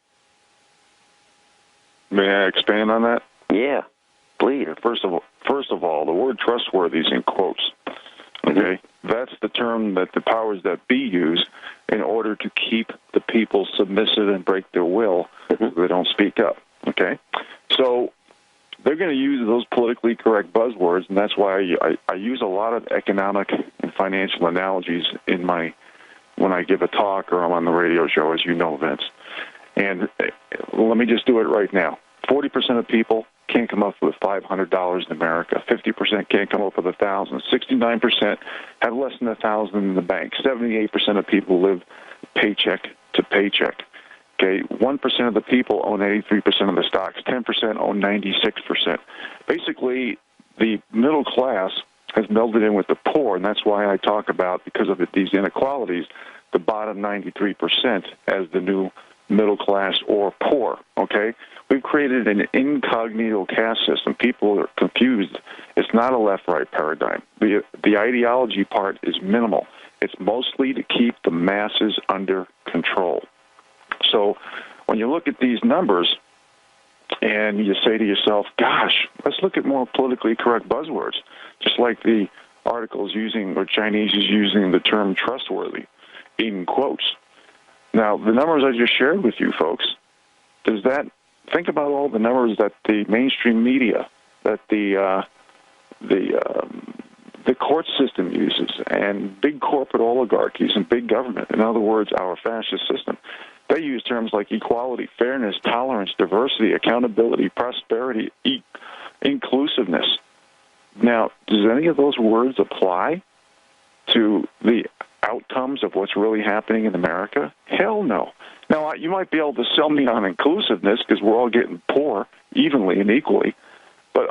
May I expand on that? Yeah, please. First of all, the word trustworthy is in quotes. Okay, that's the term that the powers that be use in order to keep the people submissive and break their will so they don't speak up. Okay, so they're going to use those politically correct buzzwords, and that's why I use a lot of economic and financial analogies when I give a talk or I'm on the radio show, as you know, Vince. And let me just do it right now. 40% of people can't come up with $500 in America. 50% can't come up with $1,000. 69% have less than $1,000 in the bank. 78% of people live paycheck to paycheck. Okay, 1% of the people own 83% of the stocks. 10% own 96%. Basically, the middle class has melded in with the poor, and that's why I talk about, because of these inequalities, the bottom 93% as the new middle class or poor, okay? We've created an incognito caste system. People are confused. It's not a left-right paradigm. The ideology part is minimal. It's mostly to keep the masses under control. So when you look at these numbers and you say to yourself, gosh, let's look at more politically correct buzzwords, just like the articles using, or Chinese is using the term trustworthy in quotes. Now, the numbers I just shared with you folks, think about all the numbers that the mainstream media, that the court system uses, and big corporate oligarchies and big government, in other words, our fascist system. They use terms like equality, fairness, tolerance, diversity, accountability, prosperity, inclusiveness. Now, does any of those words apply to the outcomes of what's really happening in America? Hell no. Now, you might be able to sell me on inclusiveness because we're all getting poor evenly and equally, but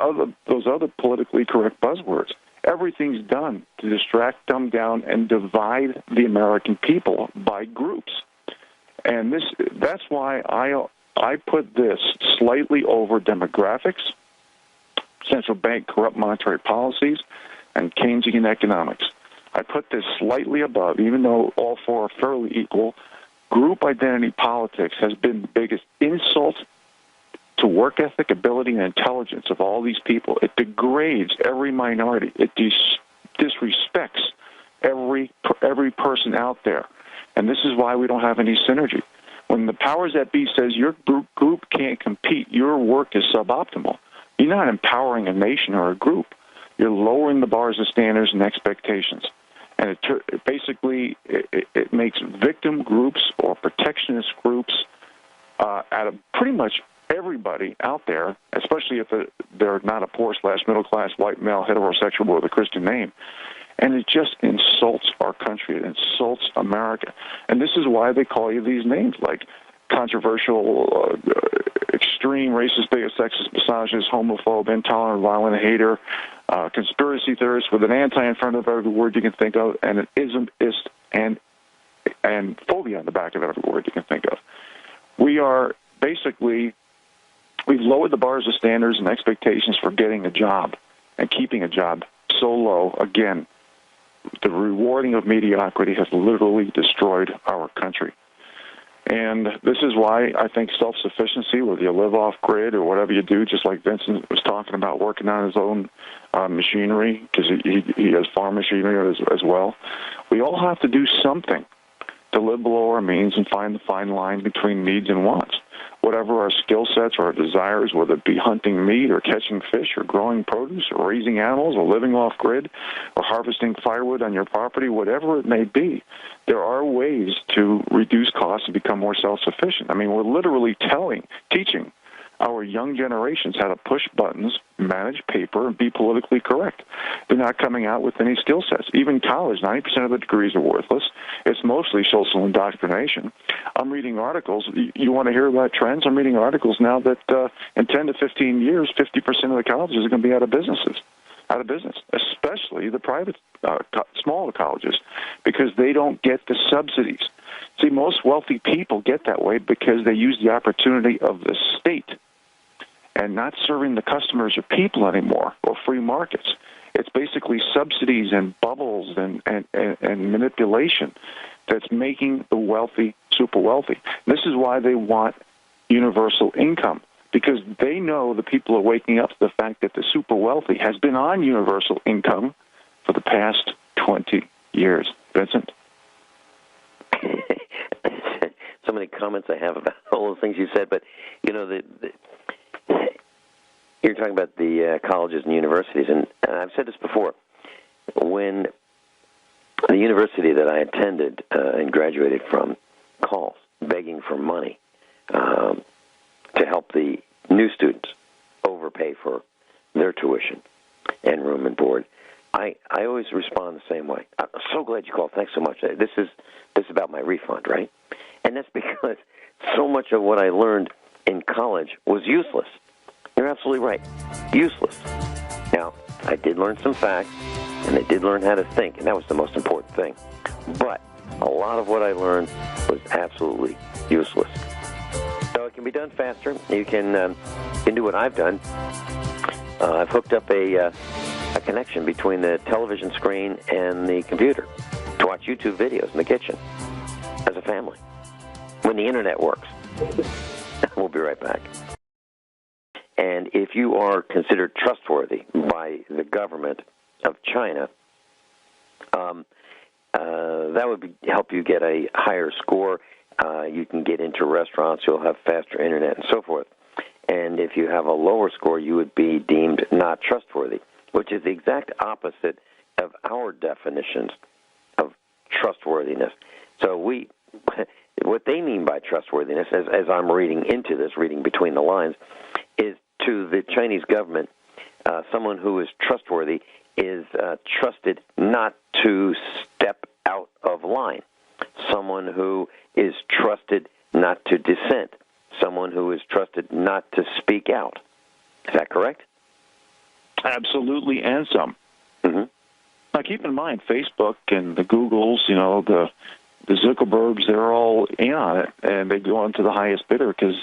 those other politically correct buzzwords, everything's done to distract, dumb down, and divide the American people by groups. And that's why I put this slightly over demographics, central bank corrupt monetary policies, and Keynesian economics. I put this slightly above, even though all four are fairly equal. Group identity politics has been the biggest insult to work ethic, ability, and intelligence of all these people. It degrades every minority. It disrespects every person out there. And this is why we don't have any synergy. When the powers that be says your group can't compete, your work is suboptimal, you're not empowering a nation or a group. You're lowering the bars of standards and expectations. And it makes victim groups or protectionist groups out of pretty much everybody out there, especially if they're not a poor/middle class white male heterosexual with a Christian name. And it just insults our country. It insults America. And this is why they call you these names, like controversial, extreme racist, bigot, sexist, misogynist, homophobe, intolerant, violent hater, conspiracy theorist with an anti in front of every word you can think of, and an ismist and phobia on the back of every word you can think of. We are basically, we've lowered the bars of standards and expectations for getting a job and keeping a job so low. Again, the rewarding of mediocrity has literally destroyed our country. And this is why I think self-sufficiency, whether you live off-grid or whatever you do, just like Vincent was talking about working on his own machinery, because he has farm machinery as well, we all have to do something to live below our means and find the fine line between needs and wants. Whatever our skill sets or our desires, whether it be hunting meat or catching fish or growing produce or raising animals or living off-grid or harvesting firewood on your property, whatever it may be, there are ways to reduce costs and become more self-sufficient. I mean, we're literally teaching our young generations how to push buttons, manage paper, and be politically correct. They're not coming out with any skill sets. Even college, 90% of the degrees are worthless. It's mostly social indoctrination. I'm reading articles. You want to hear about trends? I'm reading articles now that in 10 to 15 years, 50% of the colleges are going to be out of business, especially the private smaller colleges, because they don't get the subsidies. See, most wealthy people get that way because they use the opportunity of the state and not serving the customers or people anymore, or free markets. It's basically subsidies and bubbles and manipulation that's making the wealthy super wealthy. This is why they want universal income, because they know the people are waking up to the fact that the super wealthy has been on universal income for the past 20 years. Vincent? So many comments I have about all the things you said, but, you know, you're talking about the colleges and universities, and I've said this before. When the university that I attended and graduated from calls begging for money to help the new students overpay for their tuition and room and board, I always respond the same way. I'm so glad you called. Thanks so much. This is about my refund, right? And that's because so much of what I learned in college was useless. You're absolutely right. Useless. Now, I did learn some facts, and I did learn how to think, and that was the most important thing. But a lot of what I learned was absolutely useless. So it can be done faster. You can do what I've done. I've hooked up a connection between the television screen and the computer to watch YouTube videos in the kitchen as a family when the internet works. We'll be right back. And if you are considered trustworthy by the government of China, that would help you get a higher score. You can get into restaurants. You'll have faster internet and so forth. And if you have a lower score, you would be deemed not trustworthy, which is the exact opposite of our definitions of trustworthiness. So what they mean by trustworthiness, as I'm reading into this, reading between the lines, is to the Chinese government, someone who is trustworthy is trusted not to step out of line. Someone who is trusted not to dissent. Someone who is trusted not to speak out. Is that correct? Absolutely, and some. Mm-hmm. Now, keep in mind, Facebook and the Googles, the Zuckerbergs, they're all in on it, and they go on to the highest bidder because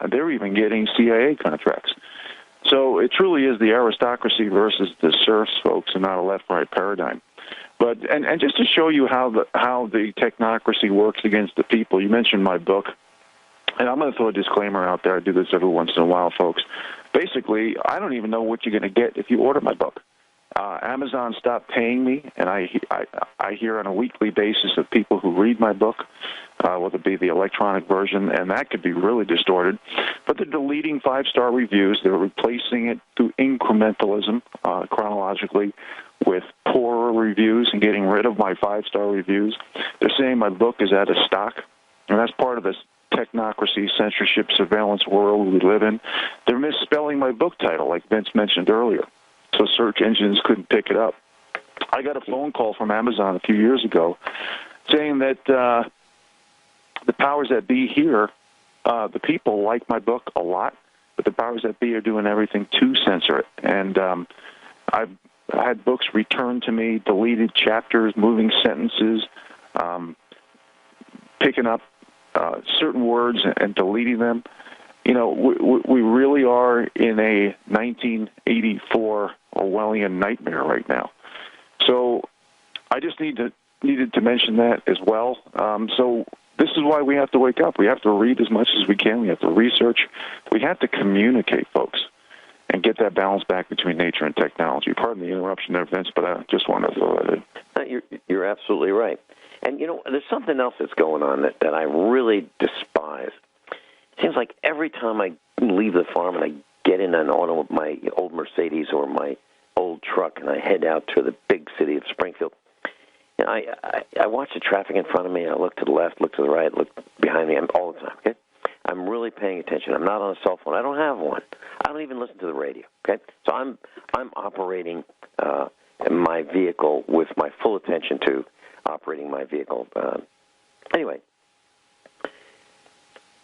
they're even getting CIA contracts. So it truly is the aristocracy versus the serfs, folks, and not a left-right paradigm. But and just to show you how the technocracy works against the people, you mentioned my book, and I'm going to throw a disclaimer out there. I do this every once in a while, folks. Basically, I don't even know what you're going to get if you order my book. Amazon stopped paying me, and I hear on a weekly basis of people who read my book, whether it be the electronic version, and that could be really distorted. But they're deleting 5-star reviews. They're replacing it through incrementalism, chronologically, with poorer reviews and getting rid of my 5-star reviews. They're saying my book is out of stock, and that's part of this technocracy, censorship, surveillance world we live in. They're misspelling my book title, like Vince mentioned earlier, so search engines couldn't pick it up. I got a phone call from Amazon a few years ago saying that the powers that be here, the people like my book a lot, but the powers that be are doing everything to censor it. And I've had books returned to me, deleted chapters, moving sentences, picking up certain words and deleting them. You know, we really are in a 1984 Orwellian nightmare right now. So I just needed to mention that as well. So this is why we have to wake up. We have to read as much as we can. We have to research. We have to communicate, folks, and get that balance back between nature and technology. Pardon the interruption there, Vince, but I just wanted to throw that in. You're absolutely right. And, you know, there's something else that's going on that I really despise. It seems like every time I leave the farm and I get in an auto, my old Mercedes or my old truck, and I head out to the big city of Springfield, and I watch the traffic in front of me. I look to the left, look to the right, look behind me all the time, okay? I'm really paying attention. I'm not on a cell phone. I don't have one. I don't even listen to the radio, okay? So I'm operating my vehicle with my full attention to operating my vehicle. Anyway,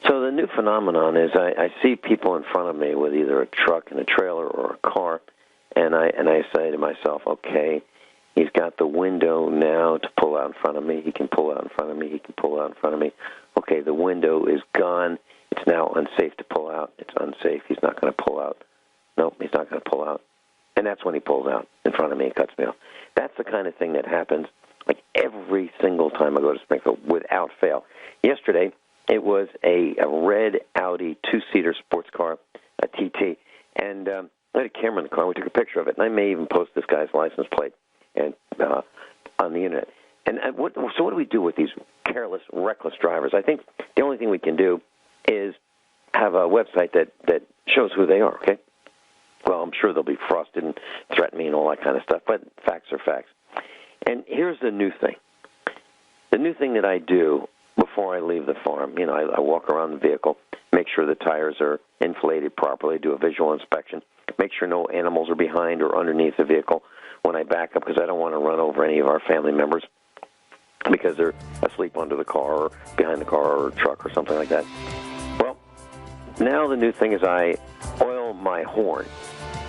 so the new phenomenon is I see people in front of me with either a truck and a trailer or a car, and I say to myself, okay, he's got the window now to pull out in front of me. He can pull out in front of me. He can pull out in front of me. Okay, the window is gone. It's now unsafe to pull out. It's unsafe. He's not going to pull out. Nope, he's not going to pull out. And that's when he pulls out in front of me and cuts me off. That's the kind of thing that happens like every single time I go to Springfield without fail. Yesterday, it was a red Audi 2-seater sports car, a TT, and I had a camera in the car. We took a picture of it, and I may even post this guy's license plate and on the internet. And so what do we do with these careless, reckless drivers? I think the only thing we can do is have a website that shows who they are, okay? Well, I'm sure they'll be frosted and threaten me and all that kind of stuff, but facts are facts. And here's the new thing. The new thing that I do before I leave the farm, you know, I walk around the vehicle, make sure the tires are inflated properly, do a visual inspection, make sure no animals are behind or underneath the vehicle when I back up, because I don't want to run over any of our family members because they're asleep under the car or behind the car or truck or something like that. Well, now the new thing is I oil my horn.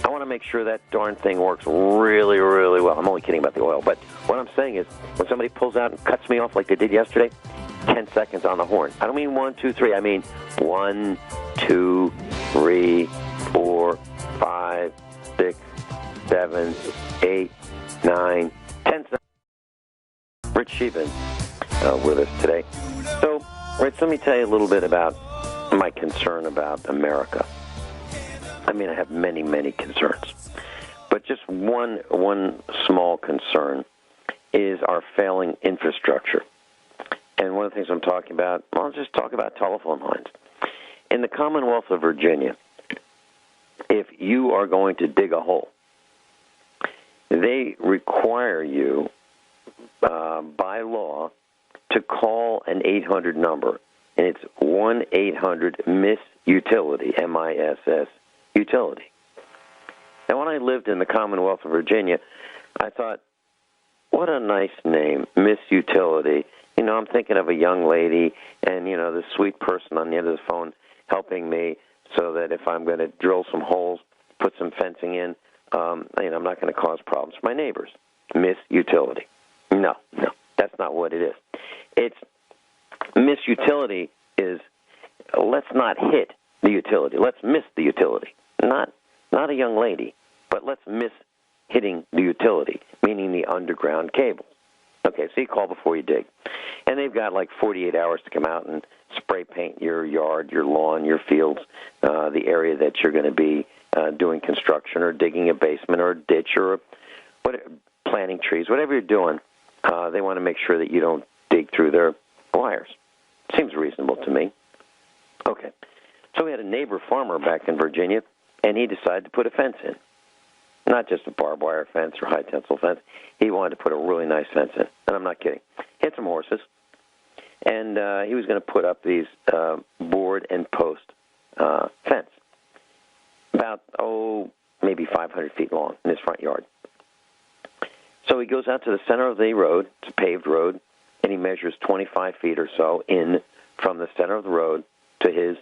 I want to make sure that darn thing works really, really well. I'm only kidding about the oil, but what I'm saying is when somebody pulls out and cuts me off like they did yesterday, 10 seconds on the horn. I don't mean 1, 2, 3. I mean 1, 2, 3, 4, 5, 6, 7, 8, 9, 10 seconds. Rich Scheben with us today. So, Rich, let me tell you a little bit about my concern about America. I mean, I have many, many concerns. But just one small concern is our failing infrastructure. And one of the things I'm talking about, well, I'll just talk about telephone lines. In the Commonwealth of Virginia, if you are going to dig a hole, they require you by law to call an 800 number, and it's 1-800-MISS-UTILITY, M-I-S-S, utility. Now, when I lived in the Commonwealth of Virginia, I thought, what a nice name, Miss Utility. You know, I'm thinking of a young lady and, you know, the sweet person on the end of the phone helping me so that if I'm going to drill some holes, put some fencing in, you know, I'm not going to cause problems for my neighbors. Miss Utility. No, that's not what it is. It's Miss Utility is let's not hit the utility. Let's miss the utility. Not a young lady, but let's miss hitting the utility, meaning the underground cables. Okay, so you call before you dig. And they've got like 48 hours to come out and spray paint your yard, your lawn, your fields, the area that you're going to be doing construction or digging a basement or a ditch or planting trees, whatever you're doing, they want to make sure that you don't dig through their wires. Seems reasonable to me. Okay. So we had a neighbor farmer back in Virginia, and he decided to put a fence in. Not just a barbed wire fence or high tensile fence. He wanted to put a really nice fence in. And I'm not kidding. He had some horses. And he was going to put up these board and post fence. About, maybe 500 feet long in his front yard. So he goes out to the center of the road. It's a paved road. And he measures 25 feet or so in from the center of the road to his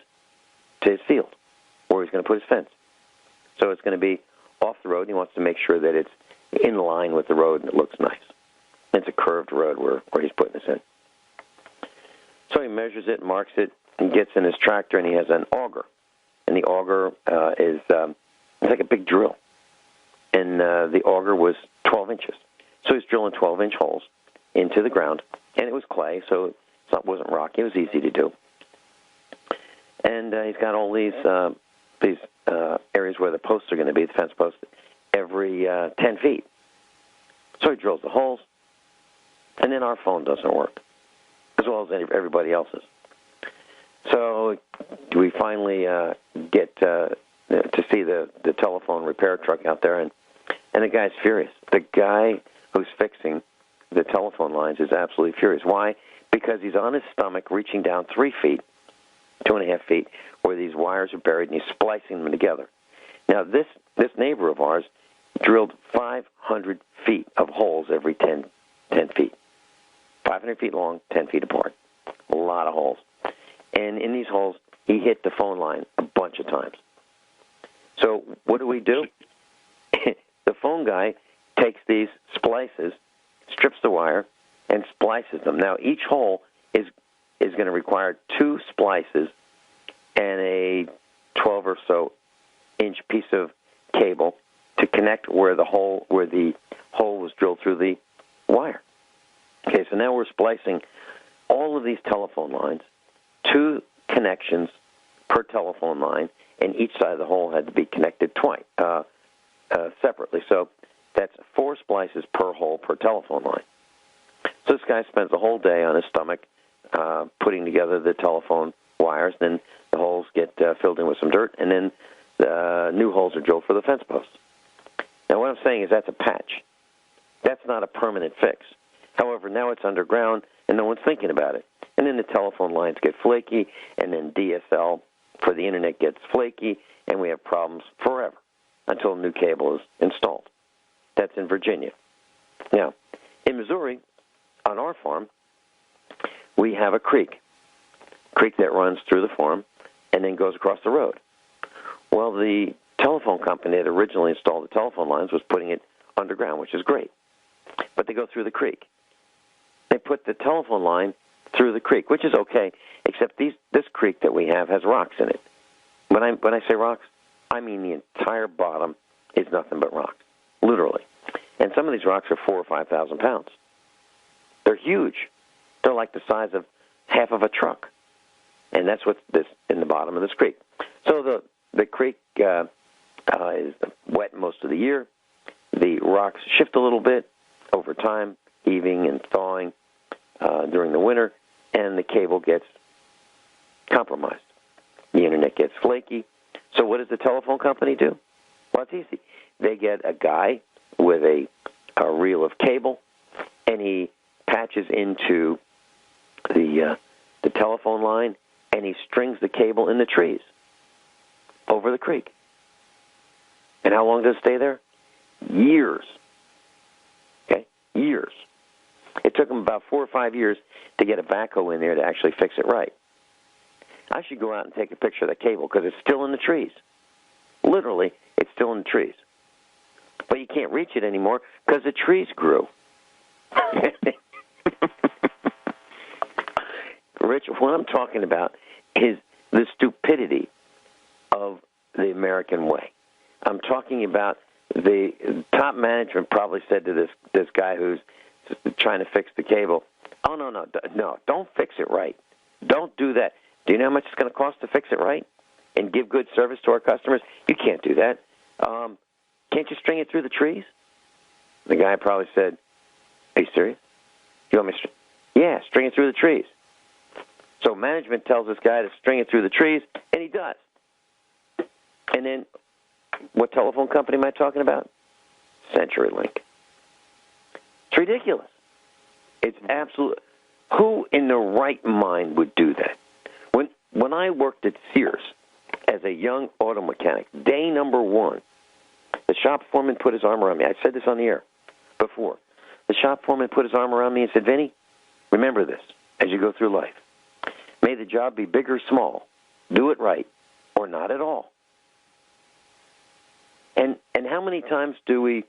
field, where he's going to put his fence. So it's going to be off the road, and he wants to make sure that it's in line with the road and it looks nice. It's a curved road where he's putting this in. So he measures it, marks it, and gets in his tractor, and he has an auger. And the auger is it's like a big drill. And the auger was 12 inches. So he's drilling 12-inch holes into the ground, and it was clay, so it wasn't rocky. It was easy to do. And he's got all these areas where the posts are going to be, the fence posts, every 10 feet. So he drills the holes, and then our phone doesn't work, as well as everybody else's. So we finally get to see the telephone repair truck out there, and the guy's furious. The guy who's fixing the telephone lines is absolutely furious. Why? Because he's on his stomach reaching down 3 feet, 2.5 feet, where these wires are buried, and he's splicing them together. Now, this neighbor of ours drilled 500 feet of holes every 10 feet. 500 feet long, 10 feet apart. A lot of holes. And in these holes, he hit the phone line a bunch of times. So what do? The phone guy takes these splices, strips the wire, and splices them. Now, each hole is going to require 2 splices and a 12 or so inch piece of cable to connect where the hole was drilled through the wire. Okay, so now we're splicing all of these telephone lines, 2 connections per telephone line, and each side of the hole had to be connected twice, separately. So that's 4 splices per hole per telephone line. So this guy spends the whole day on his stomach putting together the telephone wires. Then the holes get filled in with some dirt, and then the new holes are drilled for the fence posts. Now, what I'm saying is that's a patch. That's not a permanent fix. However, now it's underground, and no one's thinking about it. And then the telephone lines get flaky, and then DSL for the Internet gets flaky, and we have problems forever until a new cable is installed. That's in Virginia. Now, in Missouri, on our farm, we have a creek that runs through the farm and then goes across the road. Well, the telephone company that originally installed the telephone lines was putting it underground, which is great. But they go through the creek. They put the telephone line through the creek, which is okay, except this creek that we have has rocks in it. When I say rocks, I mean the entire bottom is nothing but rocks, literally. And some of these rocks are 4,000 or 5,000 pounds. They're huge. They're like the size of half of a truck. And that's what's in the bottom of this creek. So the creek is wet most of the year. The rocks shift a little bit over time, heaving and thawing during the winter, and the cable gets compromised. The Internet gets flaky. So what does the telephone company do? Well, it's easy. They get a guy with a reel of cable, and he patches into the telephone line, and he strings the cable in the trees over the creek. And how long does it stay there? Years. Okay? Years. It took him about 4 or 5 years to get a backhoe in there to actually fix it right. I should go out and take a picture of the cable because it's still in the trees. Literally, it's still in the trees. But you can't reach it anymore because the trees grew. Rich, what I'm talking about is the stupidity of the American way. I'm talking about the top management probably said to this guy who's trying to fix the cable, oh, no, don't fix it right. Don't do that. Do you know how much it's going to cost to fix it right and give good service to our customers? You can't do that. Can't you string it through the trees? The guy probably said, "Are you serious? You want me to yeah, string it through the trees." So management tells this guy to string it through the trees, and he does. And then, what telephone company am I talking about? CenturyLink. It's ridiculous. It's absolute. Who in their right mind would do that? When I worked at Sears as a young auto mechanic, day number one, the shop foreman put his arm around me. I said this on the air before. The shop foreman put his arm around me and said, "Vinny, remember this as you go through life. May the job be big or small. Do it right or not at all." And how many times do we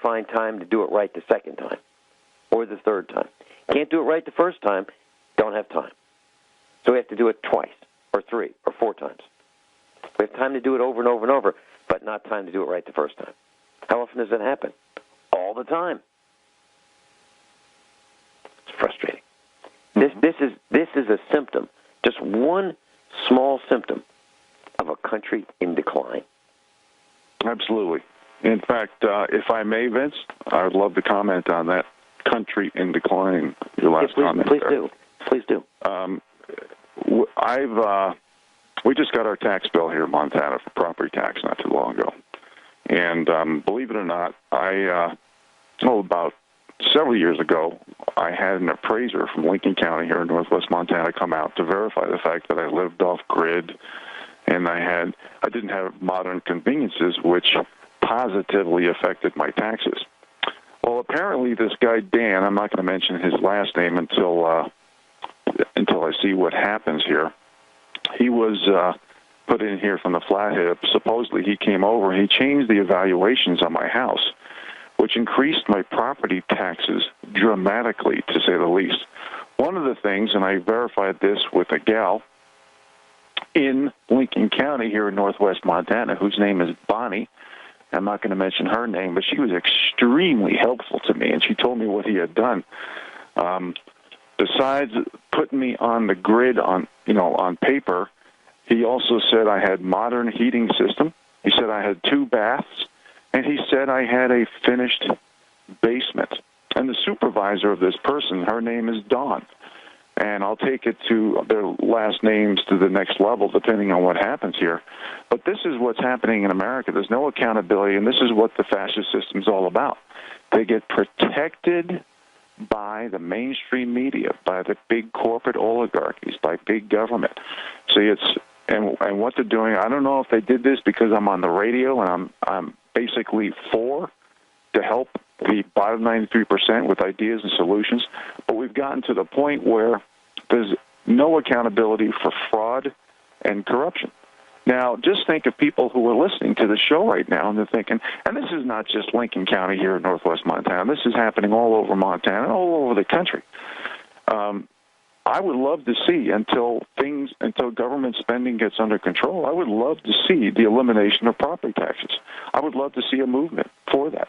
find time to do it right the second time or the third time? Can't do it right the first time, don't have time. So we have to do it twice or three or four times. We have time to do it over and over and over, but not time to do it right the first time. How often does that happen? All the time. It's frustrating. This is a symptom, just one small symptom of a country in decline. Absolutely. In fact, if I may, Vince, I would love to comment on that country in decline, your last comment. Please do. Please do. We just got our tax bill here in Montana for property tax not too long ago. And believe it or not, about several years ago, I had an appraiser from Lincoln County here in northwest Montana come out to verify the fact that I lived off grid and I didn't have modern conveniences, which positively affected my taxes. Well, apparently this guy, Dan, I'm not going to mention his last name until I see what happens here. He was put in here from the Flathead. Supposedly he came over and he changed the evaluations on my house, which increased my property taxes dramatically, to say the least. One of the things, and I verified this with a gal in Lincoln County here in northwest Montana, whose name is Bonnie. I'm not going to mention her name, but she was extremely helpful to me, and she told me what he had done. Besides putting me on the grid on paper, he also said I had modern heating system. He said I had 2 baths, and he said I had a finished basement. And the supervisor of this person, her name is Dawn. And I'll take it to their last names to the next level, depending on what happens here. But this is what's happening in America. There's no accountability, and this is what the fascist system's all about. They get protected by the mainstream media, by the big corporate oligarchies, by big government. See, and what they're doing, I don't know if they did this because I'm on the radio and I'm basically to help the bottom 93% with ideas and solutions, but we've gotten to the point where there's no accountability for fraud and corruption. Now, just think of people who are listening to the show right now, and they're thinking, and this is not just Lincoln County here in northwest Montana. This is happening all over Montana, all over the country. I would love to see, until government spending gets under control, I would love to see the elimination of property taxes. I would love to see a movement for that,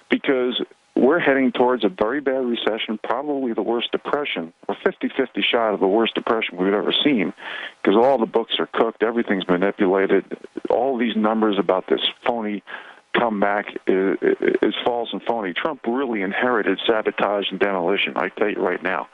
because we're heading towards a very bad recession, probably the worst depression, or 50-50 shot of the worst depression we've ever seen, because all the books are cooked, everything's manipulated, all these numbers about this phony comeback is false and phony. Trump really inherited sabotage and demolition, I tell you right now.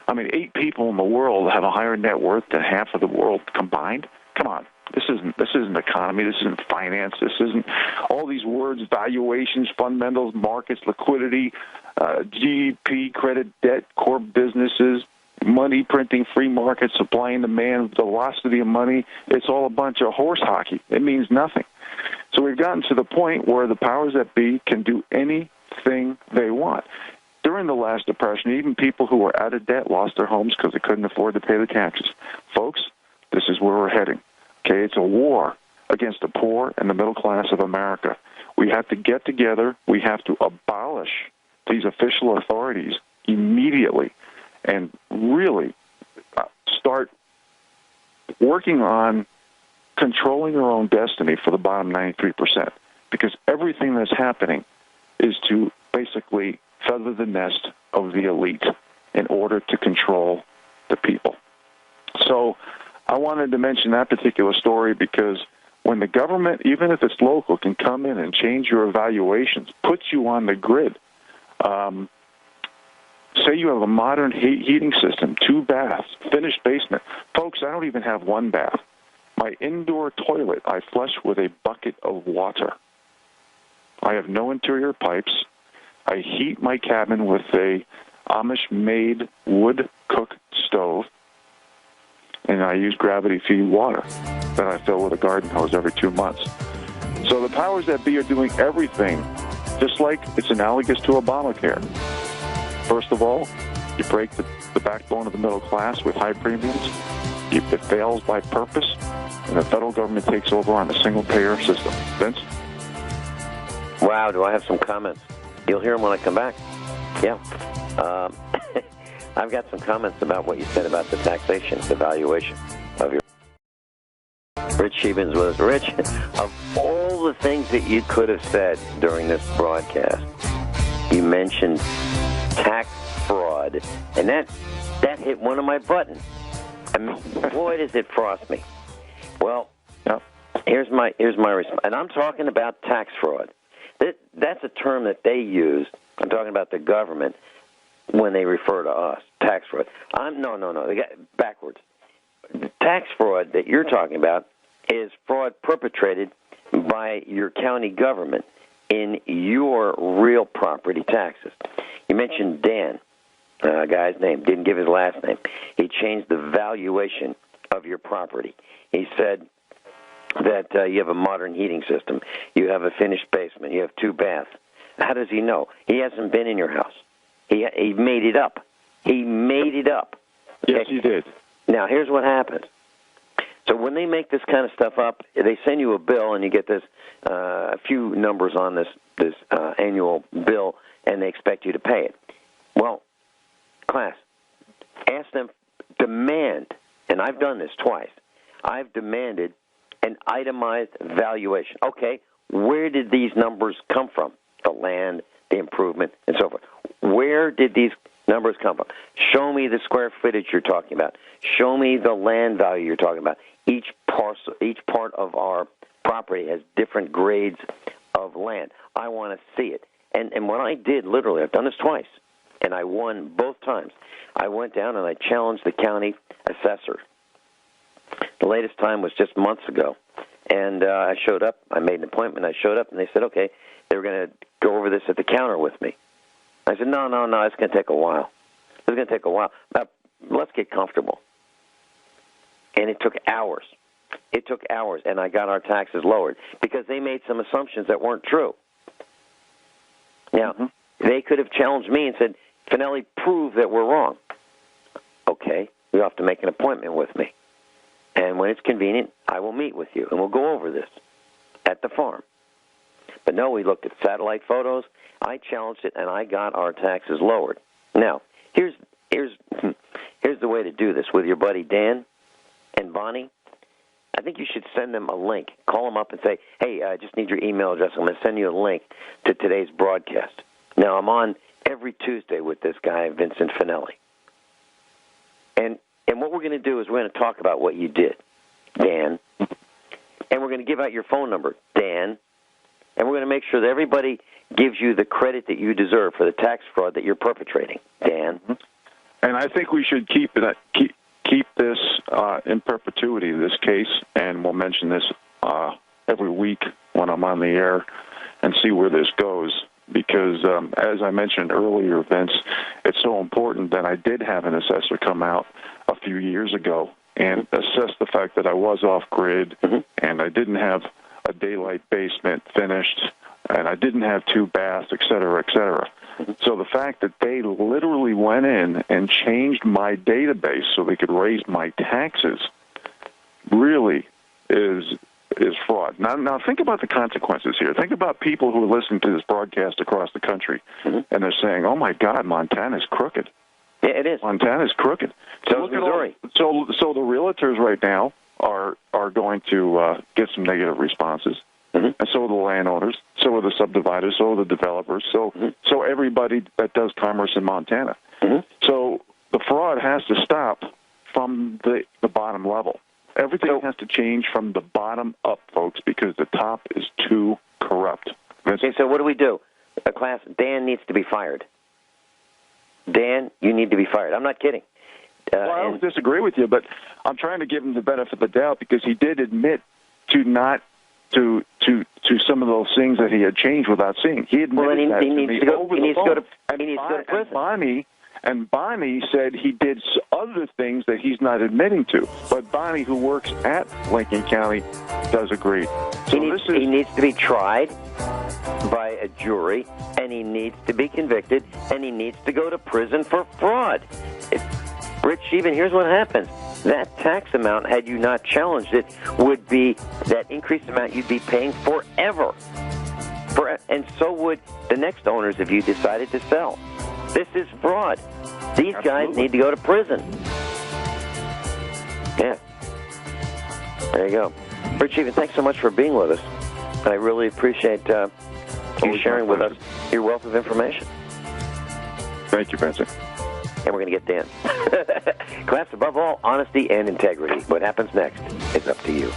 I mean, 8 people in the world have a higher net worth than half of the world combined. Come on. This isn't economy. This isn't finance. This isn't all these words: valuations, fundamentals, markets, liquidity, GDP, credit, debt, core businesses, money printing, free market, supply and demand, velocity of money. It's all a bunch of horse hockey. It means nothing. So we've gotten to the point where the powers that be can do anything they want. During the last depression, even people who were out of debt lost their homes because they couldn't afford to pay the taxes. Folks, this is where we're heading. Okay, it's a war against the poor and the middle class of America. We have to get together. We have to abolish these official authorities immediately and really start working on controlling our own destiny for the bottom 93%, because everything that's happening is to basically feather the nest of the elite in order to control the people. So I wanted to mention that particular story because when the government, even if it's local, can come in and change your evaluations, puts you on the grid. Say you have a modern heating system, 2 baths, finished basement. Folks, I don't even have 1 bath. My indoor toilet, I flush with a bucket of water. I have no interior pipes. I heat my cabin with a Amish-made wood cook stove, and I use gravity-feed water that I fill with a garden hose every 2 months. So the powers that be are doing everything, just like it's analogous to Obamacare. First of all, you break the backbone of the middle class with high premiums. It fails by purpose, and the federal government takes over on a single-payer system. Vince? Wow, do I have some comments? You'll hear them when I come back. Yeah. I've got some comments about what you said about the taxation, the valuation of your... Rich Scheben's with us. Rich, of all the things that you could have said during this broadcast, you mentioned tax fraud, and that hit one of my buttons. I mean, boy, does it frost me. Well, yep. here's my response, and I'm talking about tax fraud. That's a term that they use. I'm talking about the government when they refer to us, tax fraud. No. They got backwards. The tax fraud that you're talking about is fraud perpetrated by your county government in your real property taxes. You mentioned Dan, a guy's name, didn't give his last name. He changed the valuation of your property. He said that you have a modern heating system, you have a finished basement, you have 2 baths. How does he know? He hasn't been in your house. He made it up. He made it up. Yes, he did. Now, here's what happens. So when they make this kind of stuff up, they send you a bill, and you get this a few numbers on this annual bill, and they expect you to pay it. Well, class, ask them, demand, and I've done this twice. I've demanded an itemized valuation. Okay, where did these numbers come from? The land, the improvement, and so forth. Where did these numbers come from? Show me the square footage you're talking about. Show me the land value you're talking about. Each part of our property has different grades of land. I want to see it. And what I did, literally, I've done this twice, and I won both times. I went down and I challenged the county assessor. The latest time was just months ago. And I showed up. I made an appointment. I showed up, and they said, okay, they were going to go over this at the counter with me. I said, no, it's going to take a while. It's going to take a while. Now, let's get comfortable. And it took hours. It took hours, and I got our taxes lowered because they made some assumptions that weren't true. Now, they could have challenged me and said, Finelli, prove that we're wrong. Okay, you have to make an appointment with me. And when it's convenient, I will meet with you, and we'll go over this at the farm. But no, we looked at satellite photos. I challenged it, and I got our taxes lowered. Now, here's the way to do this with your buddy Dan and Bonnie. I think you should send them a link. Call them up and say, hey, I just need your email address. I'm going to send you a link to today's broadcast. Now, I'm on every Tuesday with this guy, Vincent Finelli. And what we're going to do is we're going to talk about what you did, Dan, and we're going to give out your phone number, Dan, and we're going to make sure that everybody gives you the credit that you deserve for the tax fraud that you're perpetrating, Dan. And I think we should keep this in perpetuity, this case, and we'll mention this every week when I'm on the air and see where this goes. Because, as I mentioned earlier, Vince, it's so important that I did have an assessor come out a few years ago and assess the fact that I was off-grid and I didn't have a daylight basement finished and I didn't have 2 baths, et cetera, et cetera. So the fact that they literally went in and changed my database so they could raise my taxes really is fraud. Now think about the consequences here. Think about people who are listening to this broadcast across the country, and they're saying, oh, my God, Montana's crooked. Yeah, it is. Montana's crooked. So is Missouri. So the realtors right now are going to get some negative responses, and so are the landowners, so are the subdividers, so are the developers, so everybody that does commerce in Montana. So the fraud has to stop from the bottom level. Everything has to change from the bottom up, folks, because the top is too corrupt. Okay, so what do we do? Class, Dan needs to be fired. Dan, you need to be fired. I'm not kidding. Well, I don't disagree with you, but I'm trying to give him the benefit of the doubt because he did admit to not to some of those things that he had changed without seeing. He admitted that he needs to go to prison. And Bonnie said he did other things that he's not admitting to. But Bonnie, who works at Lincoln County, does agree. So he needs to be tried by a jury, and he needs to be convicted, and he needs to go to prison for fraud. Rich Scheben, here's what happens. That tax amount, had you not challenged it, would be that increased amount you'd be paying forever. And so would the next owners if you decided to sell. This is fraud. These guys need to go to prison. Yeah. There you go. Rich Scheben, thanks so much for being with us. I really appreciate you sharing with us your wealth of information. Thank you, Vincent. And we're going to get Dan. Class, above all, honesty and integrity. What happens next is up to you.